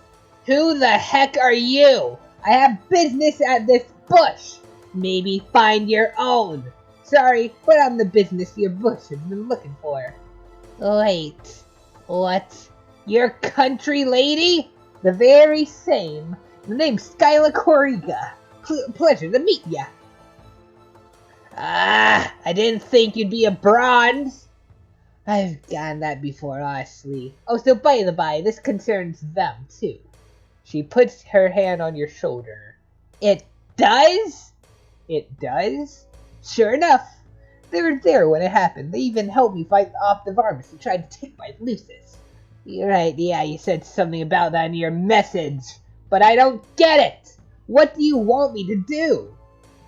Who the heck are you? I have business at this bush. Maybe find your own. Sorry, but I'm the business your bush has been looking for. Wait. What? Your Country Lady? The very same. The name's Skyla Koriga. Pleasure to meet ya. I didn't think you'd be a bronze. I've gotten that before, honestly. Oh, so by the by, this concerns them, too. She puts her hand on your shoulder. It does? It does? Sure enough. They were there when it happened. They even helped me fight off the varmints who tried to take my Lucis. You're right, yeah, you said something about that in your message. But I don't get it! What do you want me to do?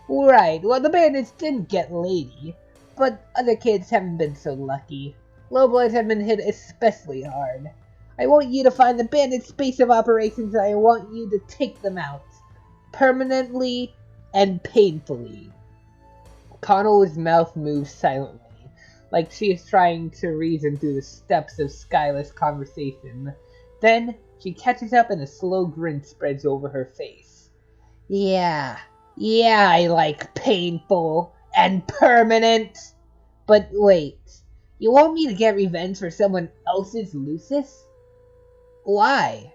Right, well, the bandits didn't get Lady, but other kids haven't been so lucky. Lowbloods have been hit especially hard. I want you to find the bandits' base of operations and I want you to take them out. Permanently and painfully. Connell's mouth moves silently, like she is trying to reason through the steps of Skyla's conversation. Then, she catches up and a slow grin spreads over her face. Yeah, I like painful and permanent. But wait, you want me to get revenge for someone else's Lucis? Why?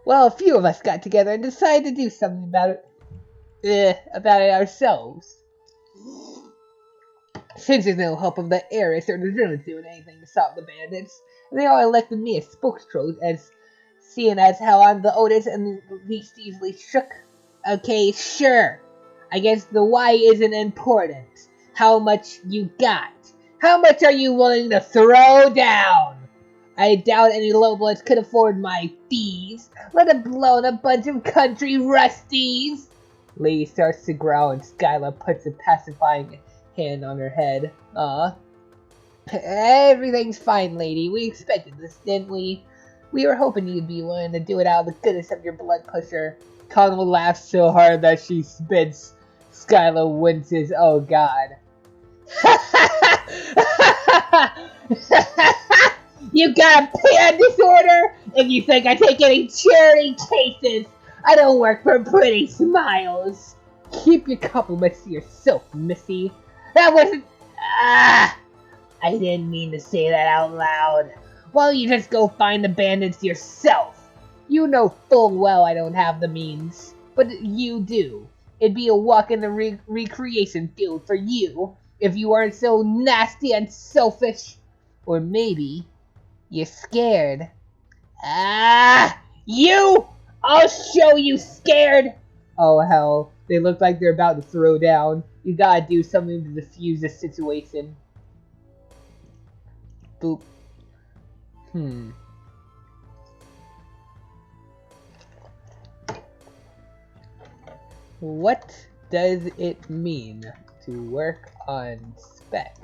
Well, a few of us got together and decided to do something about it ourselves. Since there's no help of the heiress or the villains doing anything to stop the bandits, they all elected me as spokestroll, as seeing as how I'm the oldest and least easily shook. Okay, sure. I guess the why isn't important. How much you got? How much are you willing to throw down? I doubt any lowbloods could afford my fees, let alone a bunch of country rusties. Lady starts to growl and Skyla puts a pacifying hand on her head. Everything's fine, lady. We expected this, didn't we? We were hoping you'd be willing to do it out of the goodness of your blood pusher. Connell laughs so hard that she spits. Skyla winces. Oh god. You got a pan disorder? If you think I take any charity cases, I don't work for pretty smiles. Keep your compliments to yourself, missy. That wasn't... I didn't mean to say that out loud. Why don't you just go find the bandits yourself? You know full well I don't have the means, but you do. It'd be a walk in the recreation field for you if you aren't so nasty and selfish. Or maybe you're scared. Ah! You! I'll show you scared! Oh hell, they look like they're about to throw down. You gotta do something to defuse this situation. Boop. What does it mean to work on spec?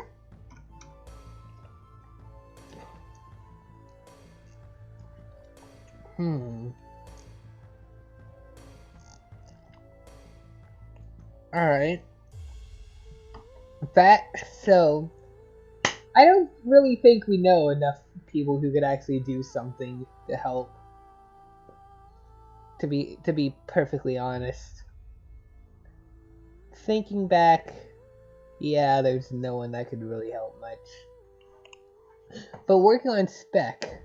Alright. So I don't really think we know enough people who could actually do something to help. To be perfectly honest. Thinking back, yeah, there's no one that could really help much. But working on spec.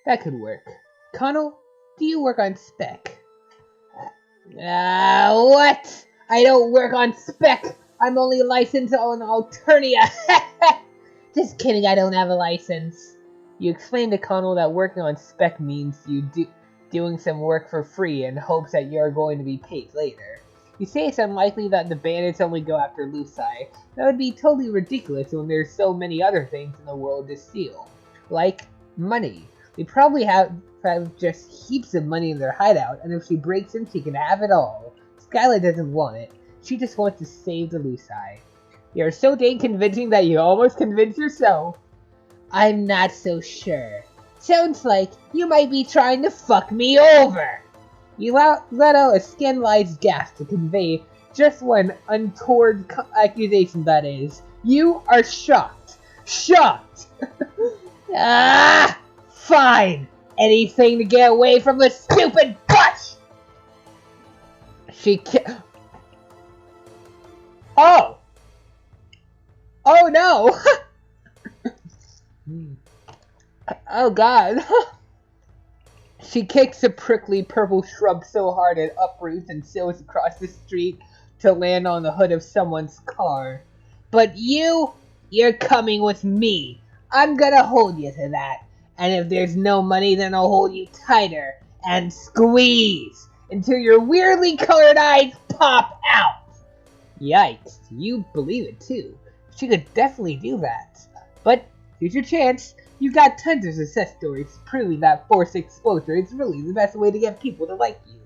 That could work. Connell, do you work on spec? What? I don't work on spec. I'm only licensed on Alternia. Just kidding, I don't have a license. You explained to Connell that working on spec means doing some work for free in hopes that you're going to be paid later. You say it's unlikely that the bandits only go after Lucai. That would be totally ridiculous when there's so many other things in the world to steal. Like money. They probably have just heaps of money in their hideout, and if she breaks in, she can have it all. Skylar doesn't want it. She just wants to save the Lucai. You're so dang convincing that you almost convince yourself. I'm not so sure. Sounds like you might be trying to fuck me over. You let out a scandalized gasp to convey just one untoward accusation, that is. You are shocked. Shocked! Ah! Fine! Anything to get away from the stupid bush! Oh! Oh no! Oh god. She kicks a prickly purple shrub so hard it uproots and sails across the street to land on the hood of someone's car. But you're coming with me. I'm gonna hold you to that. And if there's no money, then I'll hold you tighter and squeeze until your weirdly colored eyes pop out. Yikes, you believe it too. She could definitely do that. But here's your chance. You've got tons of success stories proving that forced exposure is really the best way to get people to like you.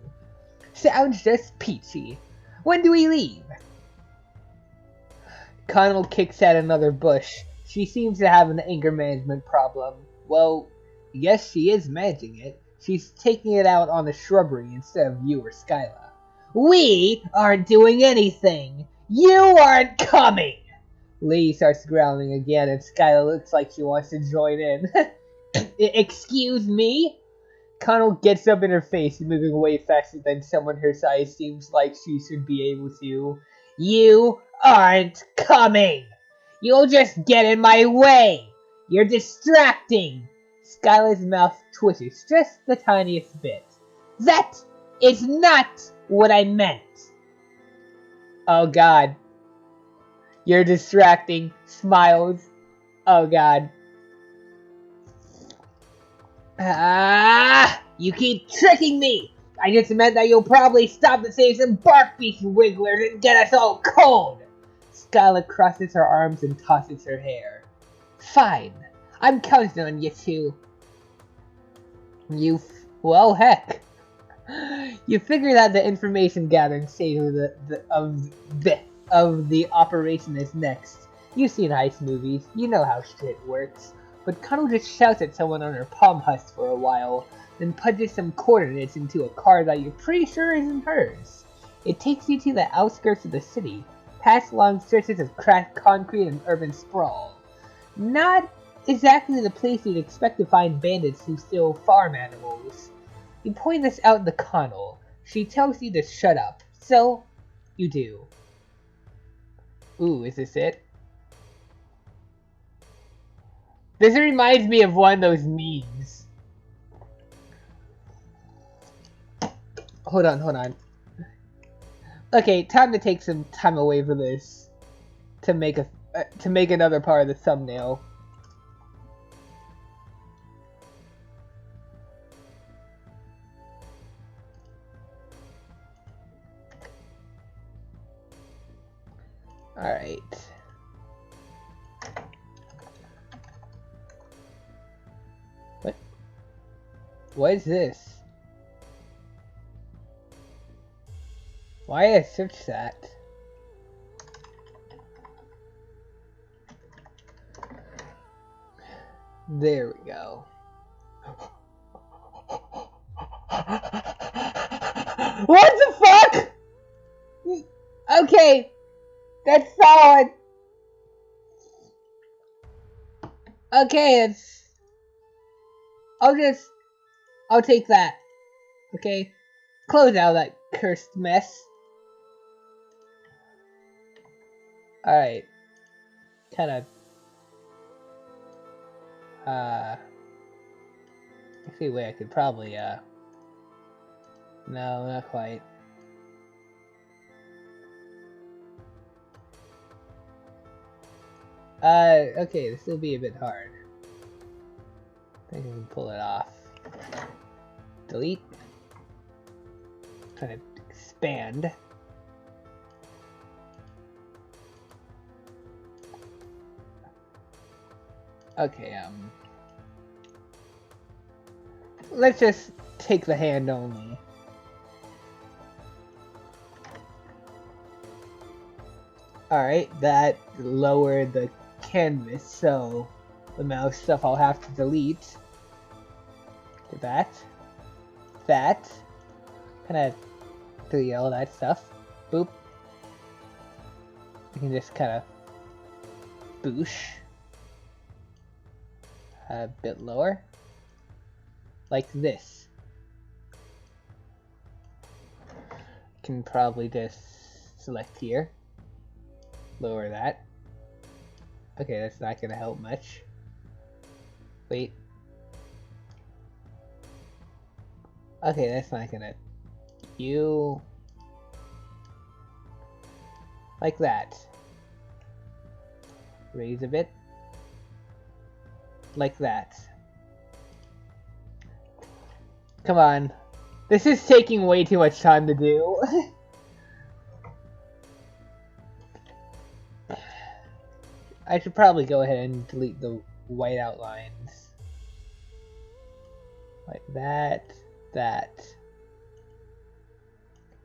Sounds just peachy. When do we leave? Connell kicks at another bush. She seems to have an anger management problem. Well, yes, she is managing it. She's taking it out on the shrubbery instead of you or Skyla. We aren't doing anything. You aren't coming. Lee starts growling again, and Skyla looks like she wants to join in. Excuse me? Connell gets up in her face, moving away faster than someone her size seems like she should be able to. You aren't coming! You'll just get in my way! You're distracting! Skyla's mouth twitches just the tiniest bit. That is not what I meant! Oh god. You're distracting. Smiles. Oh god. Ah! You keep tricking me! I just meant that you'll probably stop to save some bark beast wigglers and get us all cold! Skyla crosses her arms and tosses her hair. Fine. I'm counting on you two. Well, heck. You figure that the information gathering stage of the operation is next. You've seen heist movies. You know how shit works. But Connell just shouts at someone on her palm husk for a while, then punches some coordinates into a car that you're pretty sure isn't hers. It takes you to the outskirts of the city, past long stretches of cracked concrete and urban sprawl. Not exactly the place you'd expect to find bandits who steal farm animals. You point this out to Connell. She tells you to shut up, so you do. Ooh, is this it? This reminds me of one of those memes. Hold on, hold on. Okay, time to take some time away from this to make another part of the thumbnail. All right. What is this? Why did I search that? There we go. What the fuck? Okay, that's solid. Okay, I'll take that. Okay, close out that cursed mess. All right, kind of. Actually, wait, I could probably no, not quite. Okay, this will be a bit hard. I think I can pull it off. Delete. Kind of expand. Okay, let's just take the hand only. Alright, that lowered the canvas, so the mouse stuff I'll have to delete. Get that. Kinda delete all that stuff. Boop. You can just kinda boosh. A bit lower. Like this. Can probably just select here. Lower that. Okay, that's not gonna help much. Wait. Okay, that's not gonna... You... Like that. Raise a bit. Like that. Come on. This is taking way too much time to do. I should probably go ahead and delete the white outlines. Like that.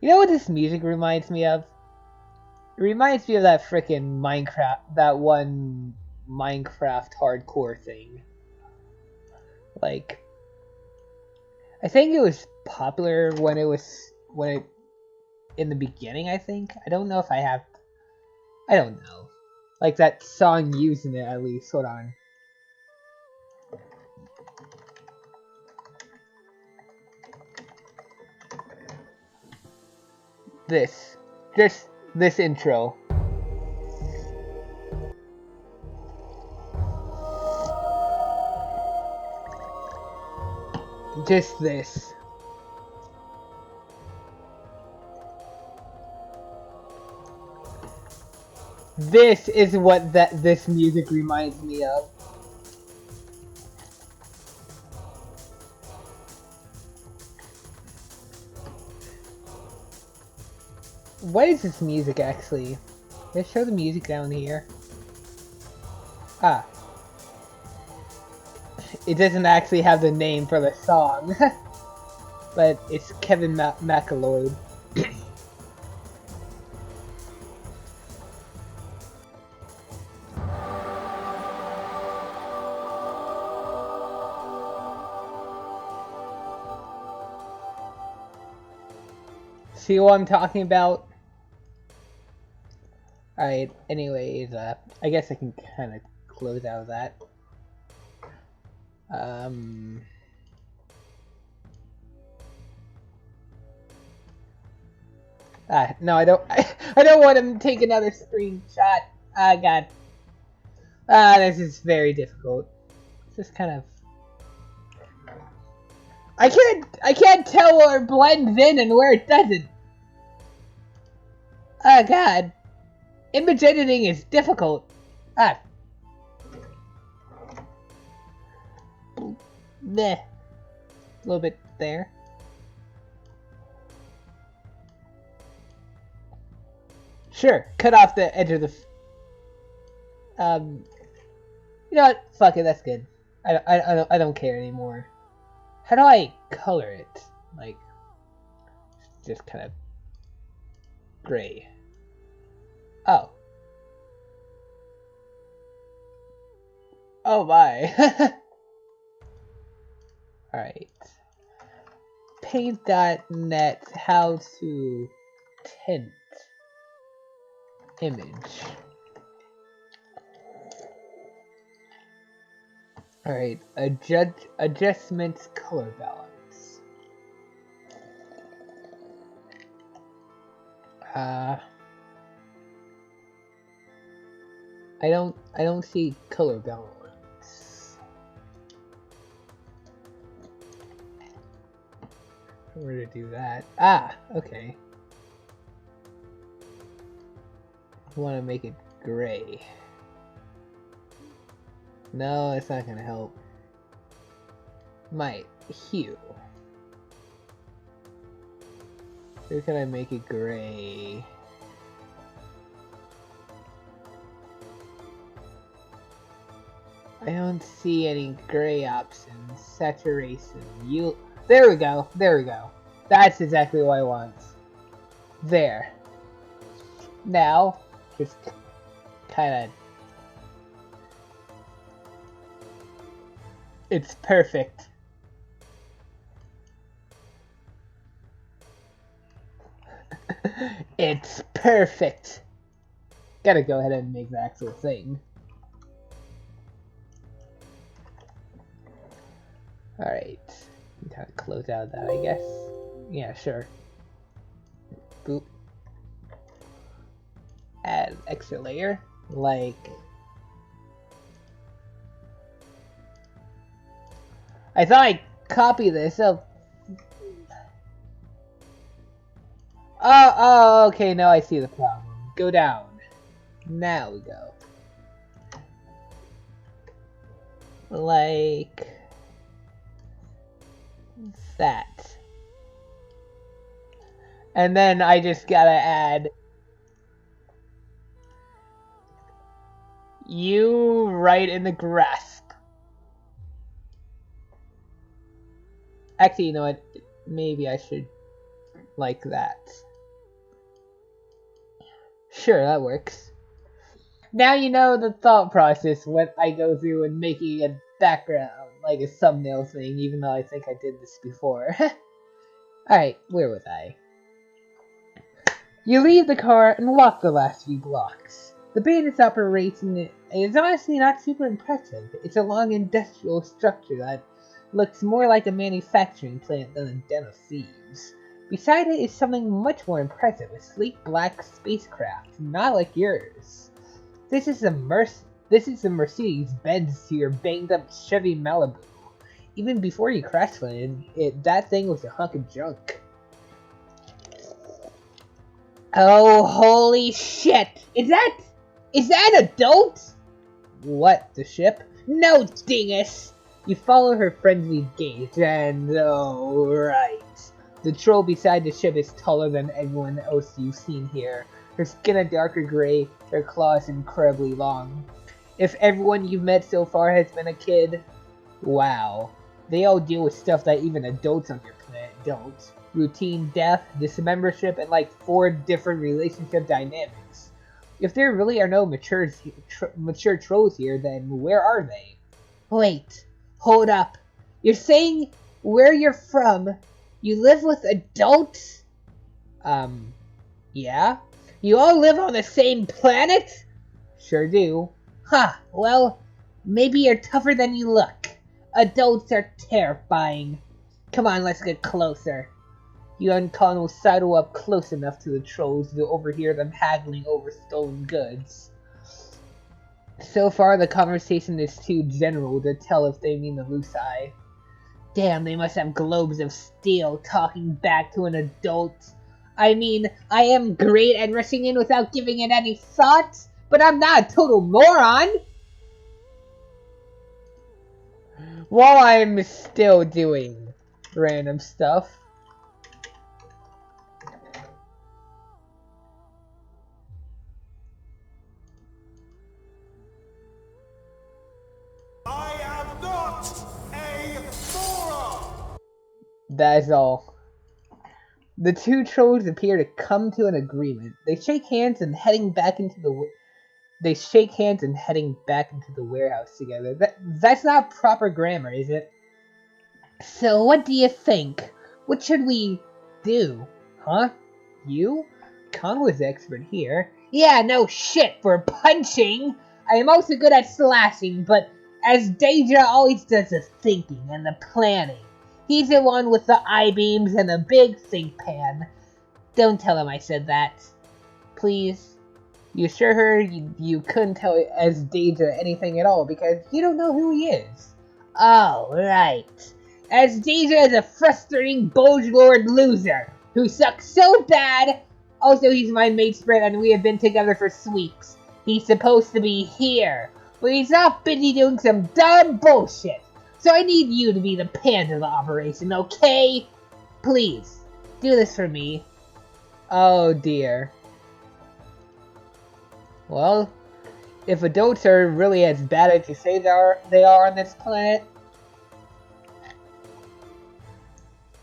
You know what this music reminds me of? It reminds me of that frickin' Minecraft, that one Minecraft hardcore thing. Like, I think it was popular when in the beginning, I think. I don't know if I don't know. Like that song using it at least. Hold on. Just this intro. Just this. This is what this music reminds me of. What is this music actually? Let's show the music down here. Ah. It doesn't actually have the name for the song. But it's Kevin McAloyd. See what I'm talking about? Alright, anyways, I guess I can kind of close out of that. No, I don't. I don't want him to take another screenshot. Ah, God. This is very difficult. It's just kind of. I can't tell where it blends in and where it doesn't. Oh, God. Image editing is difficult. Ah. Meh. A little bit there. Sure, cut off the edge of the. You know what? Fuck it, that's good. I don't care anymore. How do I color it? Like, just kind of gray. Oh. Oh my. Alright. Paint.net, how to tint image. Alright, adjustments color balance. I don't see color balance. Where to do that? Ah, okay. I want to make it gray. No, it's not gonna help. My hue. Where can I make it gray? I don't see any gray options. Saturation. There we go. There we go. That's exactly what I want. There. Now, just kind of. It's perfect. It's perfect. Gotta go ahead and make the actual thing. Alright. Kind of close out that, I guess. Yeah, sure. Boop. Add extra layer. Like. I thought I copied this, so. Oh, okay, now I see the problem. Go down. Now we go. Like that. And then I just gotta add you right in the grasp. Actually, you know what? Maybe I should like that. Sure, that works. Now you know the thought process when I go through and making a background, like a thumbnail thing, even though I think I did this before. Alright, where was I? You leave the car and walk the last few blocks. The bandit's operation is honestly not super impressive. It's a long industrial structure that looks more like a manufacturing plant than a den of thieves. Beside it is something much more impressive, a sleek black spacecraft, not like yours. This is a Mercedes-Benz to your banged-up Chevy Malibu. Even before you crash-landed, that thing was a hunk of junk. Oh, holy shit! Is that a dolt? What, the ship? No, dingus! You follow her friendly gaze, and oh, right. The troll beside the ship is taller than anyone else you've seen here. Her skin a darker gray, her claws incredibly long. If everyone you've met so far has been a kid, wow. They all deal with stuff that even adults on your planet don't. Routine death, dismembership, and like 4 different relationship dynamics. If there really are no mature trolls here, then where are they? Wait, hold up. You're saying where you're from, you live with adults? Yeah? You all live on the same planet? Sure do. Huh, well, maybe you're tougher than you look. Adults are terrifying. Come on, let's get closer. You and Connell sidle up close enough to the trolls to overhear them haggling over stolen goods. So far, the conversation is too general to tell if they mean the Lusai. Damn, they must have globes of steel talking back to an adult. I mean, I am great at rushing in without giving it any thought, but I'm not a total moron! While I'm still doing random stuff. I am not a moron! That is all. The two trolls appear to come to an agreement. They shake hands and heading back into the warehouse together. That's not proper grammar, is it? So what do you think? What should we do? Huh? You? Conway's expert here. Yeah, no shit for punching. I am also good at slashing, but as Deja always does the thinking and the planning. He's the one with the I-beams and the big think pan. Don't tell him I said that. Please. You assure her you couldn't tell as Deja anything at all because you don't know who he is. Oh, right. As Deja is a frustrating bulge-lord loser who sucks so bad. Also, he's my mate spread and we have been together for sweeps. He's supposed to be here, but he's not busy doing some dumb bullshit. So I need you to be the pan of the operation, okay? Please, do this for me. Oh dear. Well, if adults are really as bad as you say they are on this planet,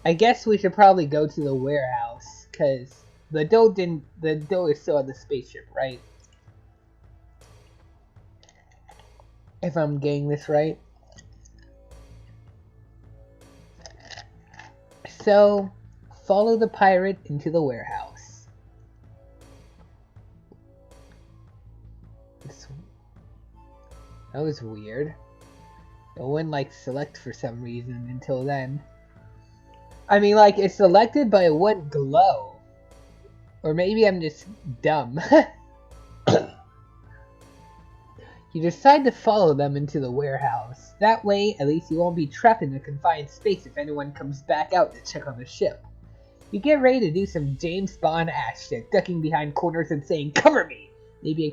I guess we should probably go to the warehouse, cause the adult is still on the spaceship, right? If I'm getting this right. So, follow the pirate into the warehouse. That was weird. It wouldn't like select for some reason until then. I mean, like, it's selected, but it wouldn't glow. Or maybe I'm just dumb. You decide to follow them into the warehouse. That way, at least you won't be trapped in a confined space if anyone comes back out to check on the ship. You get ready to do some James Bond ass shit, ducking behind corners and saying, "Cover me!" Maybe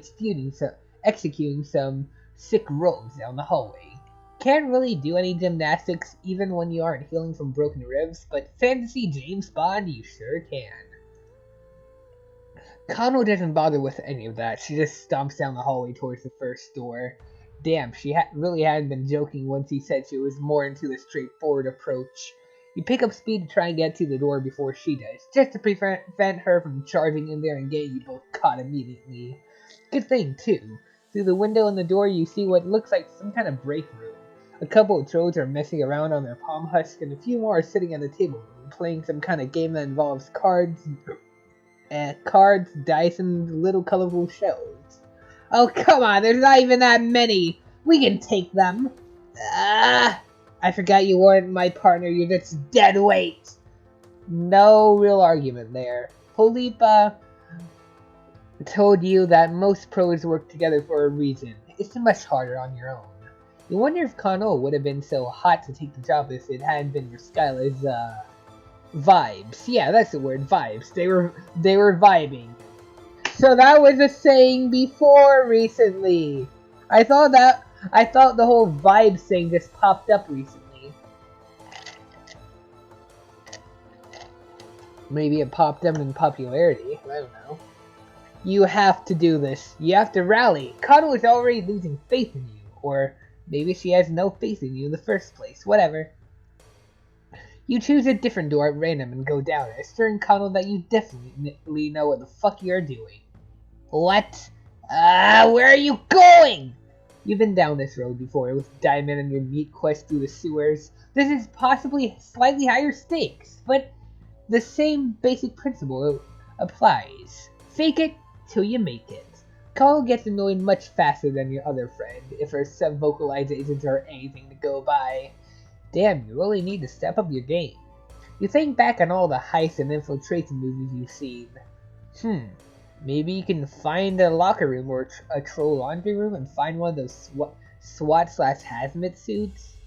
executing some sick rolls down the hallway. Can't really do any gymnastics even when you aren't healing from broken ribs, but fantasy James Bond, you sure can. Kano doesn't bother with any of that. She just stomps down the hallway towards the first door. Damn, she really hadn't been joking once he said she was more into the straightforward approach. You pick up speed to try and get to the door before she does, just to prevent her from charging in there and getting you both caught immediately. Good thing, too. Through the window in the door, you see what looks like some kind of break room. A couple of trolls are messing around on their palm husk, and a few more are sitting at the table, playing some kind of game that involves cards, dice, and little colorful shells. Oh, come on, there's not even that many. We can take them. I forgot you weren't my partner, you're just dead weight. No real argument there. Polipa told you that most pros work together for a reason. It's much harder on your own. You wonder if Kano would have been so hot to take the job if it hadn't been for Skylar's, vibes. Yeah, that's the word, vibes. They were vibing. So that was a saying before recently. I thought the whole vibes thing just popped up recently. Maybe it popped up in popularity. I don't know. You have to do this. You have to rally. Kano is already losing faith in you. Or maybe she has no faith in you in the first place. Whatever. You choose a different door at random and go down it, assuring Kano that you definitely know what the fuck you're doing. What? Where are you going? You've been down this road before with Diamond and your meat quest through the sewers. This is possibly slightly higher stakes, but the same basic principle applies. Fake it till you make it. Kano gets annoyed much faster than your other friend, if her sub-vocalizations are anything to go by. Damn, you really need to step up your game. You think back on all the heists and infiltration movies you've seen. Maybe you can find a locker room or a troll laundry room and find one of those SWAT/hazmat suits?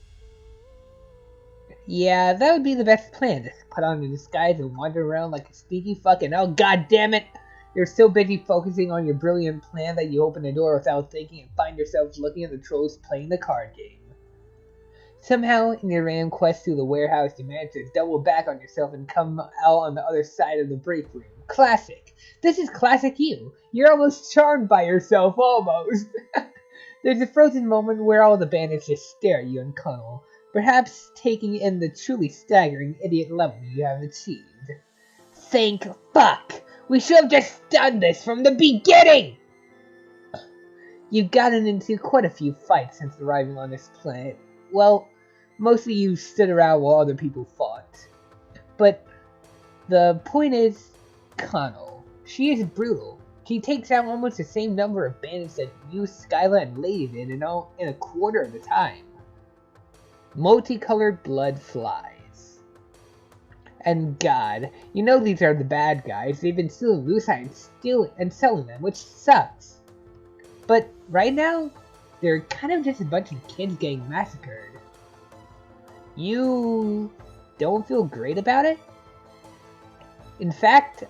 Yeah, that would be the best plan. Just put on a disguise and wander around like a sneaky fucking god damn it! You're so busy focusing on your brilliant plan that you open the door without thinking and find yourself looking at the trolls playing the card game. Somehow, in your random quest through the warehouse, you manage to double back on yourself and come out on the other side of the break room. Classic. This is classic you. You're almost charmed by yourself, almost. There's a frozen moment where all the bandits just stare at you and cuddle, perhaps taking in the truly staggering idiot level you have achieved. Thank fuck! We should have just done this from the beginning! You've gotten into quite a few fights since arriving on this planet. Well, mostly you stood around while other people fought. But the point is, Kano. She is brutal. She takes out almost the same number of bandits that you, Skyla, and Lady did in a quarter of the time. Multicolored blood flies. And God, you know these are the bad guys. They've been stealing lucite and selling them, which sucks. But right now, they're kind of just a bunch of kids getting massacred. You don't feel great about it? In fact,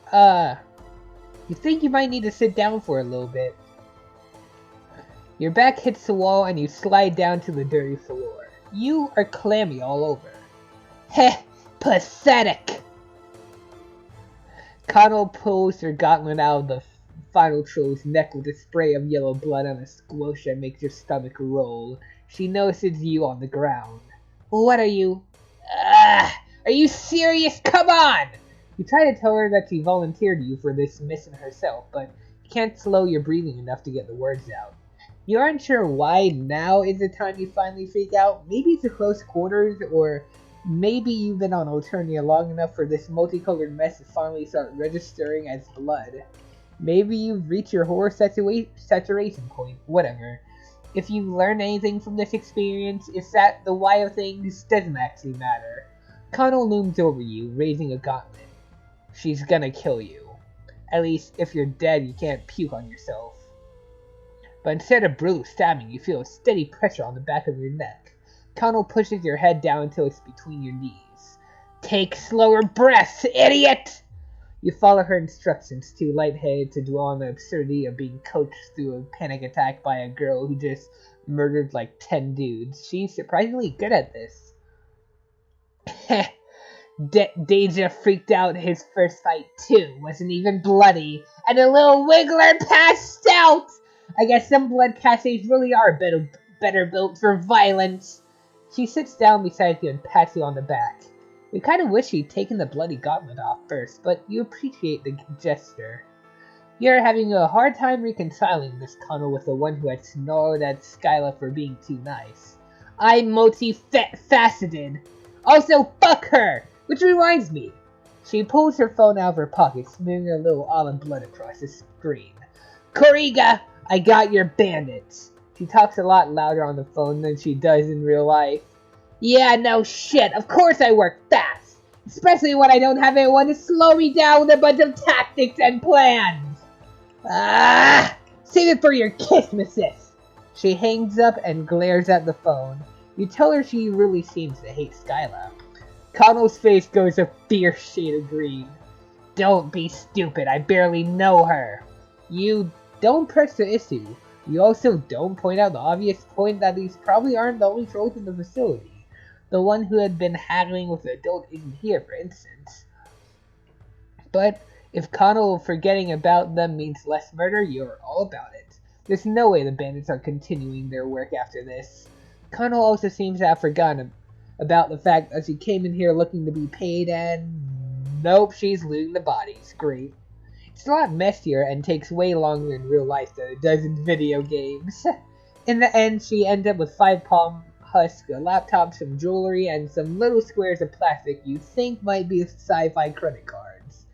you think you might need to sit down for a little bit. Your back hits the wall and you slide down to the dirty floor. You are clammy all over. Heh, pathetic! Kano pulls her gauntlet out of the final troll's neck with a spray of yellow blood and a squelch that makes your stomach roll. She notices you on the ground. What are you? Are you serious? Come on! You try to tell her that she volunteered you for this mission herself, but you can't slow your breathing enough to get the words out. You aren't sure why now is the time you finally freak out. Maybe it's the close quarters, or maybe you've been on Alternia long enough for this multicolored mess to finally start registering as blood. Maybe you've reached your horror saturation point. Whatever. If you've learned anything from this experience, it's that the why of things doesn't actually matter. Kano looms over you, raising a gauntlet. She's gonna kill you. At least, if you're dead, you can't puke on yourself. But instead of brutal stabbing, you feel a steady pressure on the back of your neck. Kano pushes your head down until it's between your knees. Take slower breaths, idiot! You follow her instructions, too lightheaded to dwell on the absurdity of being coached through a panic attack by a girl who just murdered like 10 dudes. She's surprisingly good at this. Heh. Deja freaked out his first fight too. Wasn't even bloody. And a little wiggler passed out! I guess some blood cascades really are better built for violence. She sits down beside you and pats you on the back. You kind of wish you'd taken the bloody gauntlet off first, but you appreciate the gesture. You're having a hard time reconciling this Kano with the one who had snarled at Skyla for being too nice. I'm multifaceted. Also, fuck her! Which reminds me. She pulls her phone out of her pocket, smearing a little olive blood across the screen. Koriga, I got your bandits. She talks a lot louder on the phone than she does in real life. Yeah, no shit. Of course I work fast. Especially when I don't have anyone to slow me down with a bunch of tactics and plans. Save it for your Christmases. She hangs up and glares at the phone. You tell her she really seems to hate Skyla. Kano's face goes a fierce shade of green. Don't be stupid. I barely know her. You don't press the issue. You also don't point out the obvious point that these probably aren't the only trolls in the facility. The one who had been haggling with the adult isn't here, for instance. But if Kano forgetting about them means less murder, you're all about it. There's no way the bandits are continuing their work after this. Kano also seems to have forgotten about the fact that she came in here looking to be paid, and nope, she's looting the bodies. Great. It's a lot messier and takes way longer in real life than it does in video games. In the end, she ends up with 5 palm husks, a laptop, some jewelry, and some little squares of plastic you think might be sci-fi credit cards.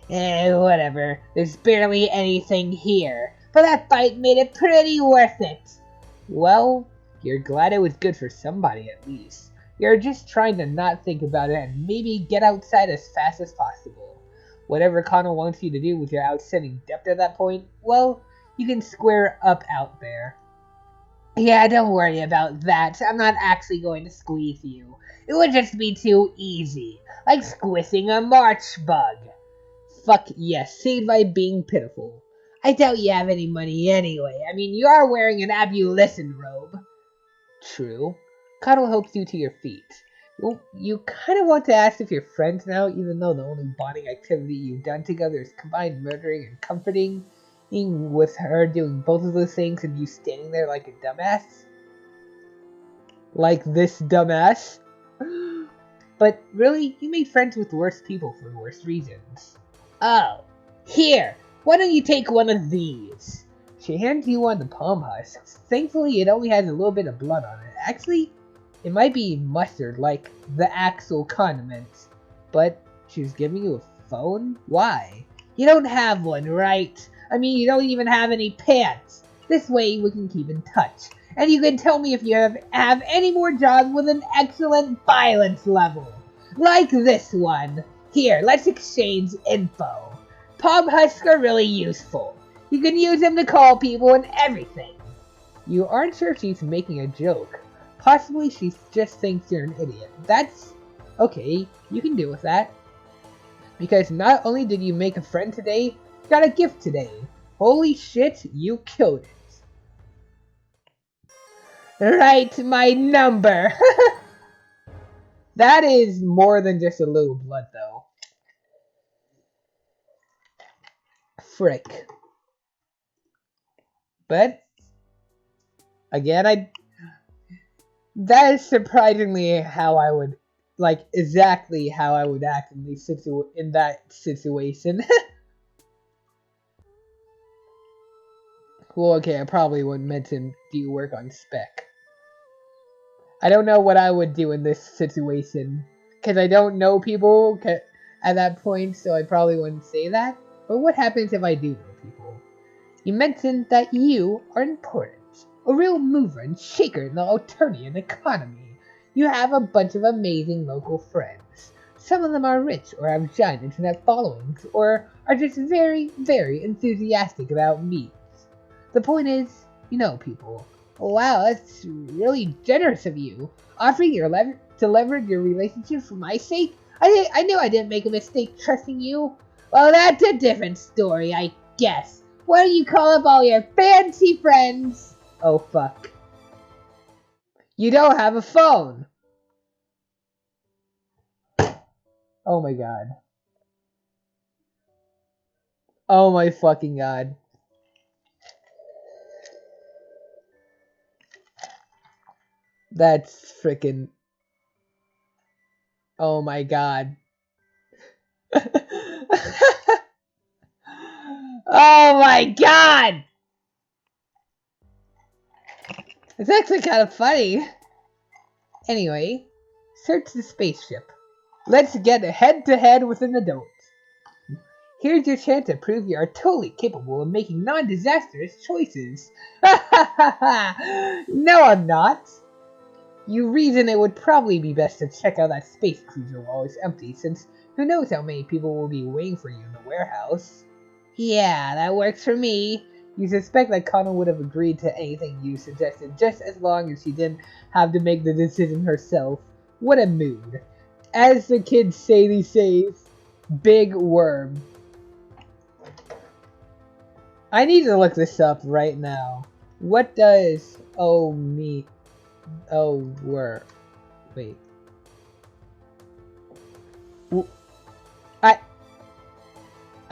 Whatever. There's barely anything here, but that fight made it pretty worth it. Well, you're glad it was good for somebody at least. You're just trying to not think about it and maybe get outside as fast as possible. Whatever Connell wants you to do with your outstanding debt at that point, well, you can square up out there. Yeah, don't worry about that. I'm not actually going to squeeze you. It would just be too easy, like squishing a march bug. Fuck yes, save by being pitiful. I doubt you have any money anyway. I mean, you are wearing an abolition robe. True. Cuddle helps you to your feet. Well, you kind of want to ask if you're friends now, even though the only bonding activity you've done together is combined murdering and comforting, with her doing both of those things and you standing there like a dumbass. Like this dumbass. But really, you made friends with worse people for worse reasons. Oh, here, why don't you take one of these? She hands you one of the palm husks. Thankfully, it only has a little bit of blood on it. Actually, it might be mustard, like the actual condiments. But she's giving you a phone? Why? You don't have one, right? I mean, you don't even have any pants. This way we can keep in touch. And you can tell me if you have any more jobs with an excellent violence level. Like this one. Here, let's exchange info. Palm husks are really useful. You can use them to call people and everything. You aren't sure if she's making a joke. Possibly she just thinks you're an idiot. That's okay, you can deal with that. Because not only did you make a friend today, you got a gift today. Holy shit, you killed it. Write my number. That is more than just a little blood, though. Frick. But again, that is surprisingly how I would, like, exactly how I would act in that situation. Well, okay, I probably wouldn't mention, do you work on spec? I don't know what I would do in this situation, because I don't know people at that point, so I probably wouldn't say that. But what happens if I do know people? You mentioned that you are important, a real mover and shaker in the alternian economy. You have a bunch of amazing local friends. Some of them are rich or have giant internet followings, or are just very, very enthusiastic about memes. The point is, you know people. Wow, that's really generous of you. Offering to leverage your relationship for my sake? I knew I didn't make a mistake trusting you. Well, that's a different story, I guess. Why don't you call up all your fancy friends? Oh, fuck. You don't have a phone. Oh my god. Oh my fucking god. That's freaking... Oh my god. Oh my god! It's actually kind of funny. Anyway, search the spaceship. Let's get head to head with an adult. Here's your chance to prove you are totally capable of making non-disastrous choices. No, I'm not. You reason it would probably be best to check out that space cruiser while it's empty, since who knows how many people will be waiting for you in the warehouse. Yeah, that works for me. You suspect that Connell would have agreed to anything you suggested just as long as she didn't have to make the decision herself. What a mood. As the kids say these days, big worm. I need to look this up right now. What does wait.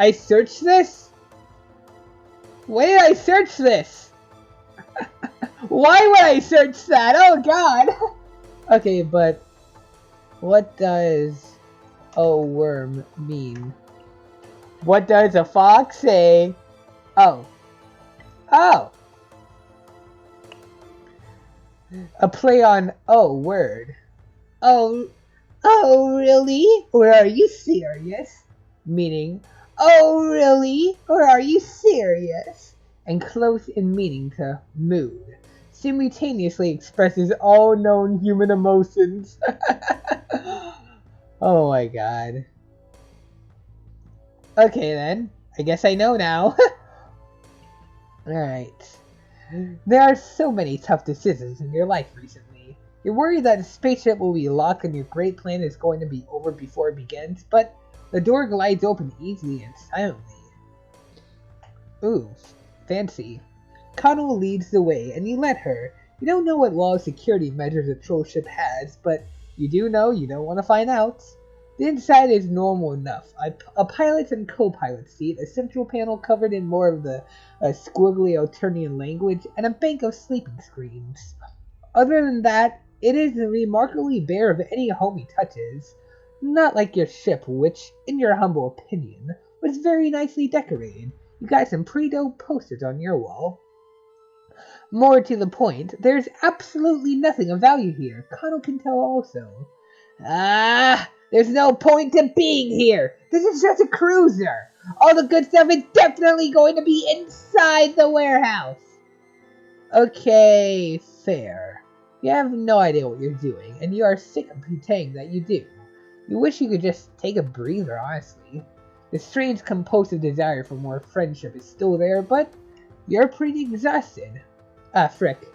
I searched this? Why did I search this? Why would I search that? Oh god! Okay, but what does worm mean? What does a fox say? Oh. A play on word. Oh, really? Or are you serious? Meaning, oh, really? Or are you serious? And close in meaning to mood. simultaneously expresses all known human emotions. Oh my god. Okay then, I guess I know now. Alright. There are so many tough decisions in your life recently. You're worried that the spaceship will be locked and your great plan is going to be over before it begins, but the door glides open easily and silently. Ooh, fancy. Connell leads the way, and you let her. You don't know what law of security measures a troll ship has, but you do know you don't want to find out. The inside is normal enough. A pilot and co-pilot seat, a central panel covered in more of the squiggly Alternian language, and a bank of sleeping screens. Other than that, it is remarkably bare of any homey touches. Not like your ship, which, in your humble opinion, was very nicely decorated. You got some pretty dope posters on your wall. More to the point, there's absolutely nothing of value here. Connell can tell also. There's no point to being here. This is just a cruiser. All the good stuff is definitely going to be inside the warehouse. Okay, fair. You have no idea what you're doing, and you are sick of pretending that you do. You wish you could just take a breather, honestly. The strange compulsive desire for more friendship is still there, but you're pretty exhausted. Frick.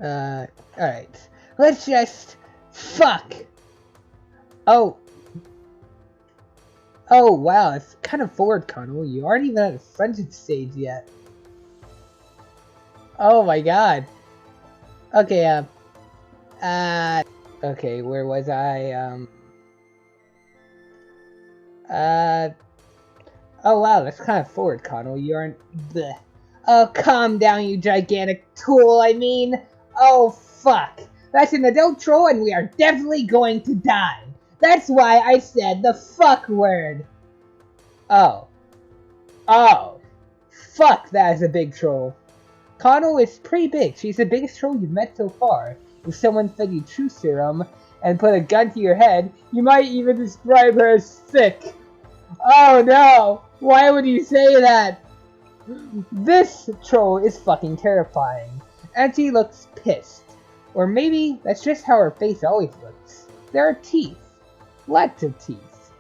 Alright. Let's just... Fuck! Oh, wow, it's kind of forward, Connell. You aren't even at the friendship stage yet. Oh my god. Okay, okay, where was I? Oh wow, that's kind of forward, Connell. You aren't... Bleh. Oh, calm down, you gigantic tool, I mean. Oh, fuck. That's an adult troll, and we are definitely going to die. That's why I said the fuck word. Oh. Fuck, that is a big troll. Connell is pretty big. She's the biggest troll you've met so far. If someone fed you truth serum and put a gun to your head, you might even describe her as thick. Oh no! Why would you say that? This troll is fucking terrifying. And she looks pissed. Or maybe that's just how her face always looks. There are teeth. Lots of teeth.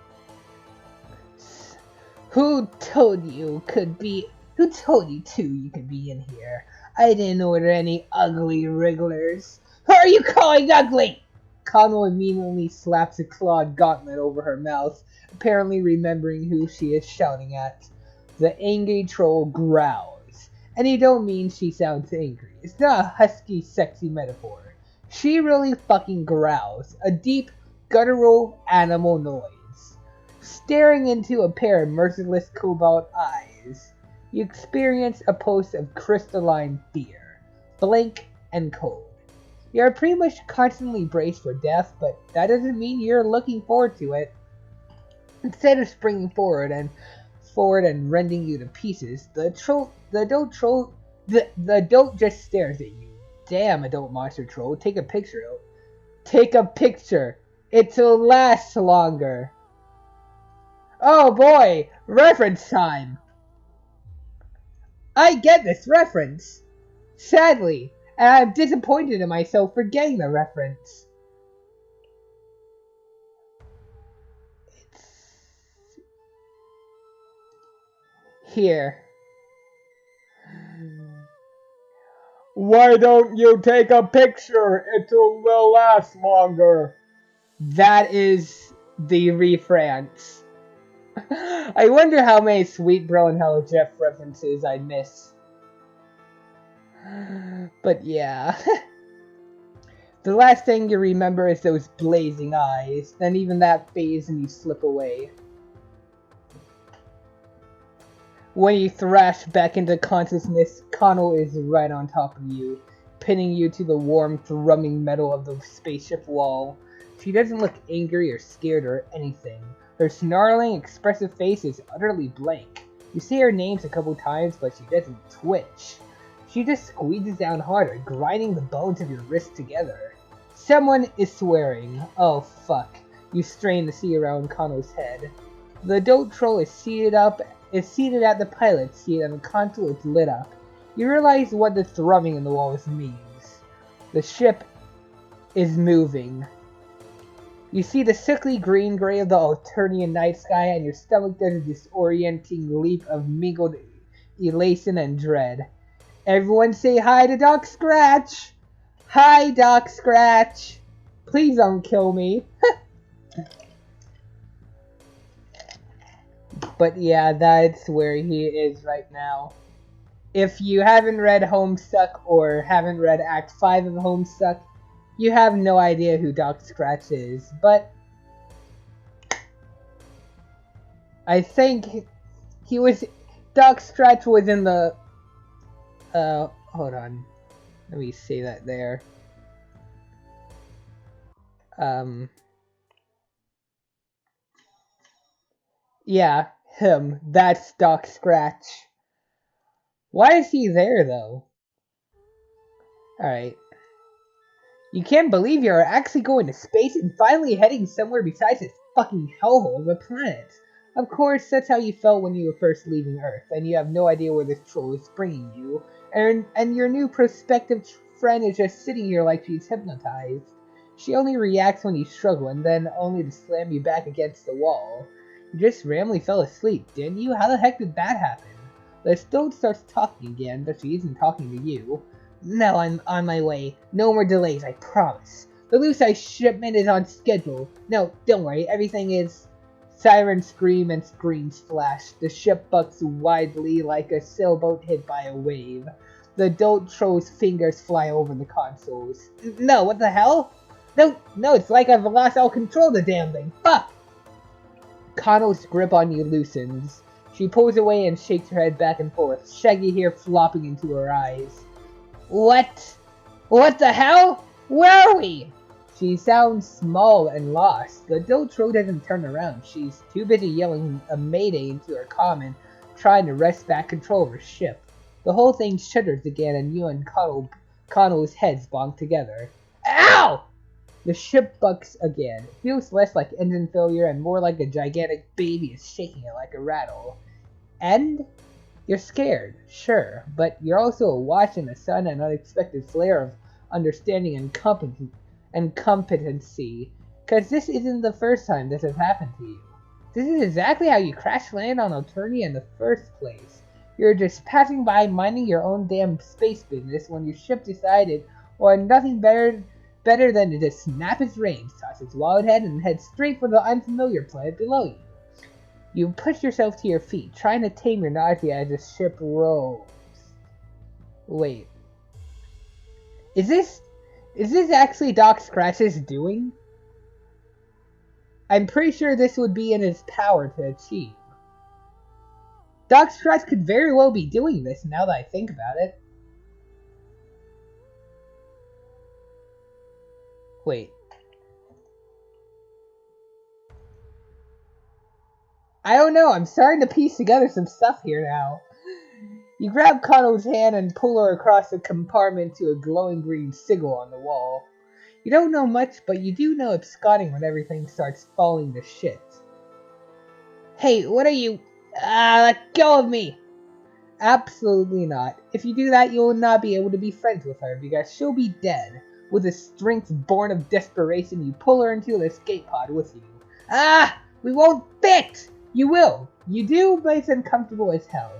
Who told you could be in here? I didn't order any ugly wrigglers. Who are you calling ugly? Connell immediately slaps a clawed gauntlet over her mouth, apparently remembering who she is shouting at. The angry troll growls. And you don't mean she sounds angry. It's not a husky, sexy metaphor. She really fucking growls. A deep, guttural animal noise. Staring into a pair of merciless cobalt eyes, you experience a pulse of crystalline fear. Blank and cold. You are pretty much constantly braced for death, but that doesn't mean you're looking forward to it. Instead of springing forward and rending you to pieces, the adult just stares at you. Damn, adult monster troll, take a picture. Take a picture. It'll last longer. Oh boy, reference time. I get this reference. Sadly, and I'm disappointed in myself for getting the reference. It's here. Why don't you take a picture? It will last longer. That is the reference. I wonder how many Sweet Bro and Hello Jeff references I miss. But yeah. The last thing you remember is those blazing eyes. Then even that fades and you slip away. When you thrash back into consciousness, Connell is right on top of you, pinning you to the warm, thrumming metal of the spaceship wall. She doesn't look angry or scared or anything. Her snarling, expressive face is utterly blank. You say her names a couple times, but she doesn't twitch. She just squeezes down harder, grinding the bones of your wrists together. Someone is swearing. Oh fuck. You strain to see around Connell's head. The adult troll is seated at the pilot's seat and the console is lit up. You realize what the thrumming in the walls means. The ship is moving. You see the sickly green-gray of the Alternian night sky, and your stomach does a disorienting leap of mingled elation and dread. Everyone say hi to Doc Scratch! Hi, Doc Scratch! Please don't kill me. But yeah, that's where he is right now. If you haven't read Homestuck or haven't read Act 5 of Homestuck, you have no idea who Doc Scratch is. But I think he was... Doc Scratch was in the... hold on. Let me say that there. Yeah, him. That's Doc Scratch. Why is he there, though? Alright. You can't believe you're actually going to space and finally heading somewhere besides this fucking hellhole of a planet. Of course, that's how you felt when you were first leaving Earth, and you have no idea where this troll is bringing you, and your new prospective friend is just sitting here like she's hypnotized. She only reacts when you struggle, and then only to slam you back against the wall. You just randomly fell asleep, didn't you? How the heck did that happen? The stone starts talking again, but she isn't talking to you. No, I'm on my way. No more delays, I promise. The loose ice shipment is on schedule. No, don't worry, everything is... Sirens scream and screens flash. The ship bucks widely like a sailboat hit by a wave. The dolt troll's fingers fly over the consoles. No, what the hell? No, it's like I've lost all control of the damn thing. Fuck! Connell's grip on you loosens. She pulls away and shakes her head back and forth, shaggy hair flopping into her eyes. What? What the hell? Where are we? She sounds small and lost. The Dotro doesn't turn around. She's too busy yelling a mayday into her comm and trying to wrest back control of her ship. The whole thing shudders again and you and Connell's heads bonk together. Ow! The ship bucks again. It feels less like engine failure and more like a gigantic baby is shaking it like a rattle. And you're scared, sure, but you're also awash in a sudden and unexpected flare of understanding and competency, because this isn't the first time this has happened to you. This is exactly how you crash land on Alternia in the first place. You're just passing by minding your own damn space business when your ship decided, or nothing better than to just snap its reins, toss its wide head, and head straight for the unfamiliar planet below you. You push yourself to your feet, trying to tame your nausea as the ship rolls. Wait. Is this actually Doc Scratch's doing? I'm pretty sure this would be in his power to achieve. Doc Scratch could very well be doing this now that I think about it. Wait. I don't know, I'm starting to piece together some stuff here now. You grab Connell's hand and pull her across the compartment to a glowing green sigil on the wall. You don't know much, but you do know absconding when everything starts falling to shit. Hey, what are you... let go of me! Absolutely not. If you do that, you will not be able to be friends with her, because she'll be dead. With a strength born of desperation, you pull her into the escape pod with you. We won't fit! You will. You do, but it's uncomfortable as hell.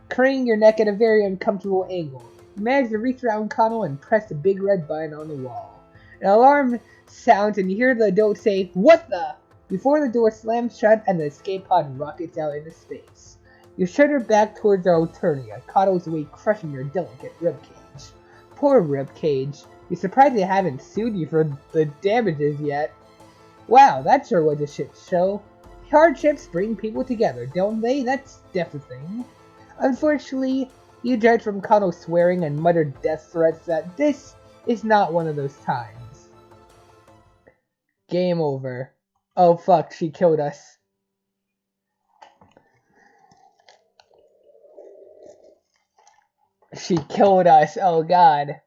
Craning your neck at a very uncomfortable angle. You manage to reach around Connell and press the big red button on the wall. An alarm sounds and you hear the adult say, "What the?" before the door slams shut and the escape pod rockets out into space. You shudder back towards Alternia, Connell's weight crushing your delicate ribcage. Poor ribcage. You're surprised they haven't sued you for the damages yet. Wow, that sure was a shit show. Hardships bring people together, don't they? That's definitely a thing. Unfortunately, you judge from Connell's swearing and muttered death threats that this is not one of those times. Game over. Oh fuck, she killed us. She killed us, oh god.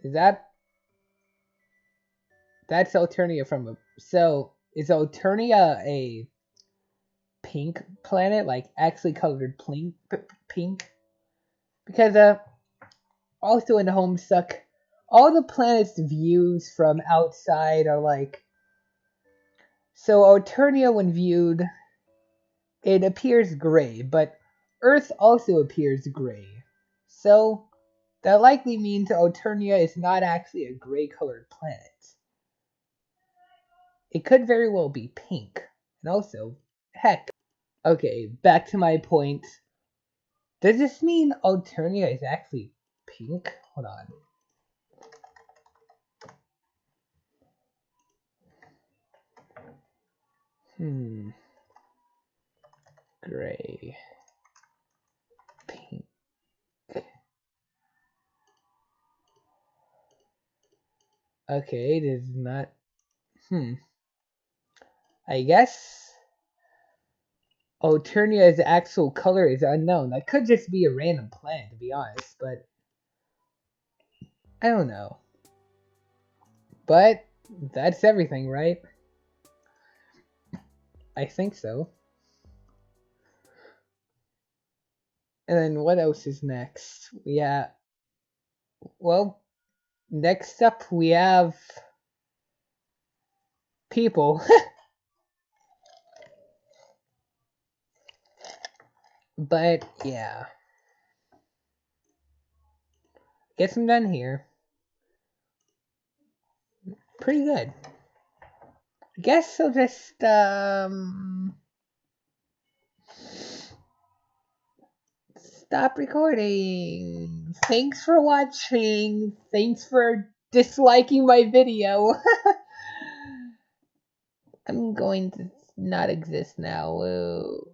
Is that... That's Alternia from a... So, is Alternia a pink planet, like actually colored pink. Because also in Homestuck, all the planets' views from outside are like, so Alternia when viewed, it appears gray, but Earth also appears gray. So that likely means Alternia is not actually a gray colored planet. It could very well be pink. And also, heck. Okay, back to my point. Does this mean Alternia is actually pink? Hold on. Gray. Pink. Okay, it is not. I guess Alternia's actual color is unknown. That could just be a random planet, to be honest, but I don't know. But that's everything, right? I think so. And then what else is next? Well, next up we have people. But yeah. Guess I'm done here. Pretty good. I guess I'll just stop recording. Thanks for watching. Thanks for disliking my video. I'm going to not exist now. Whoa.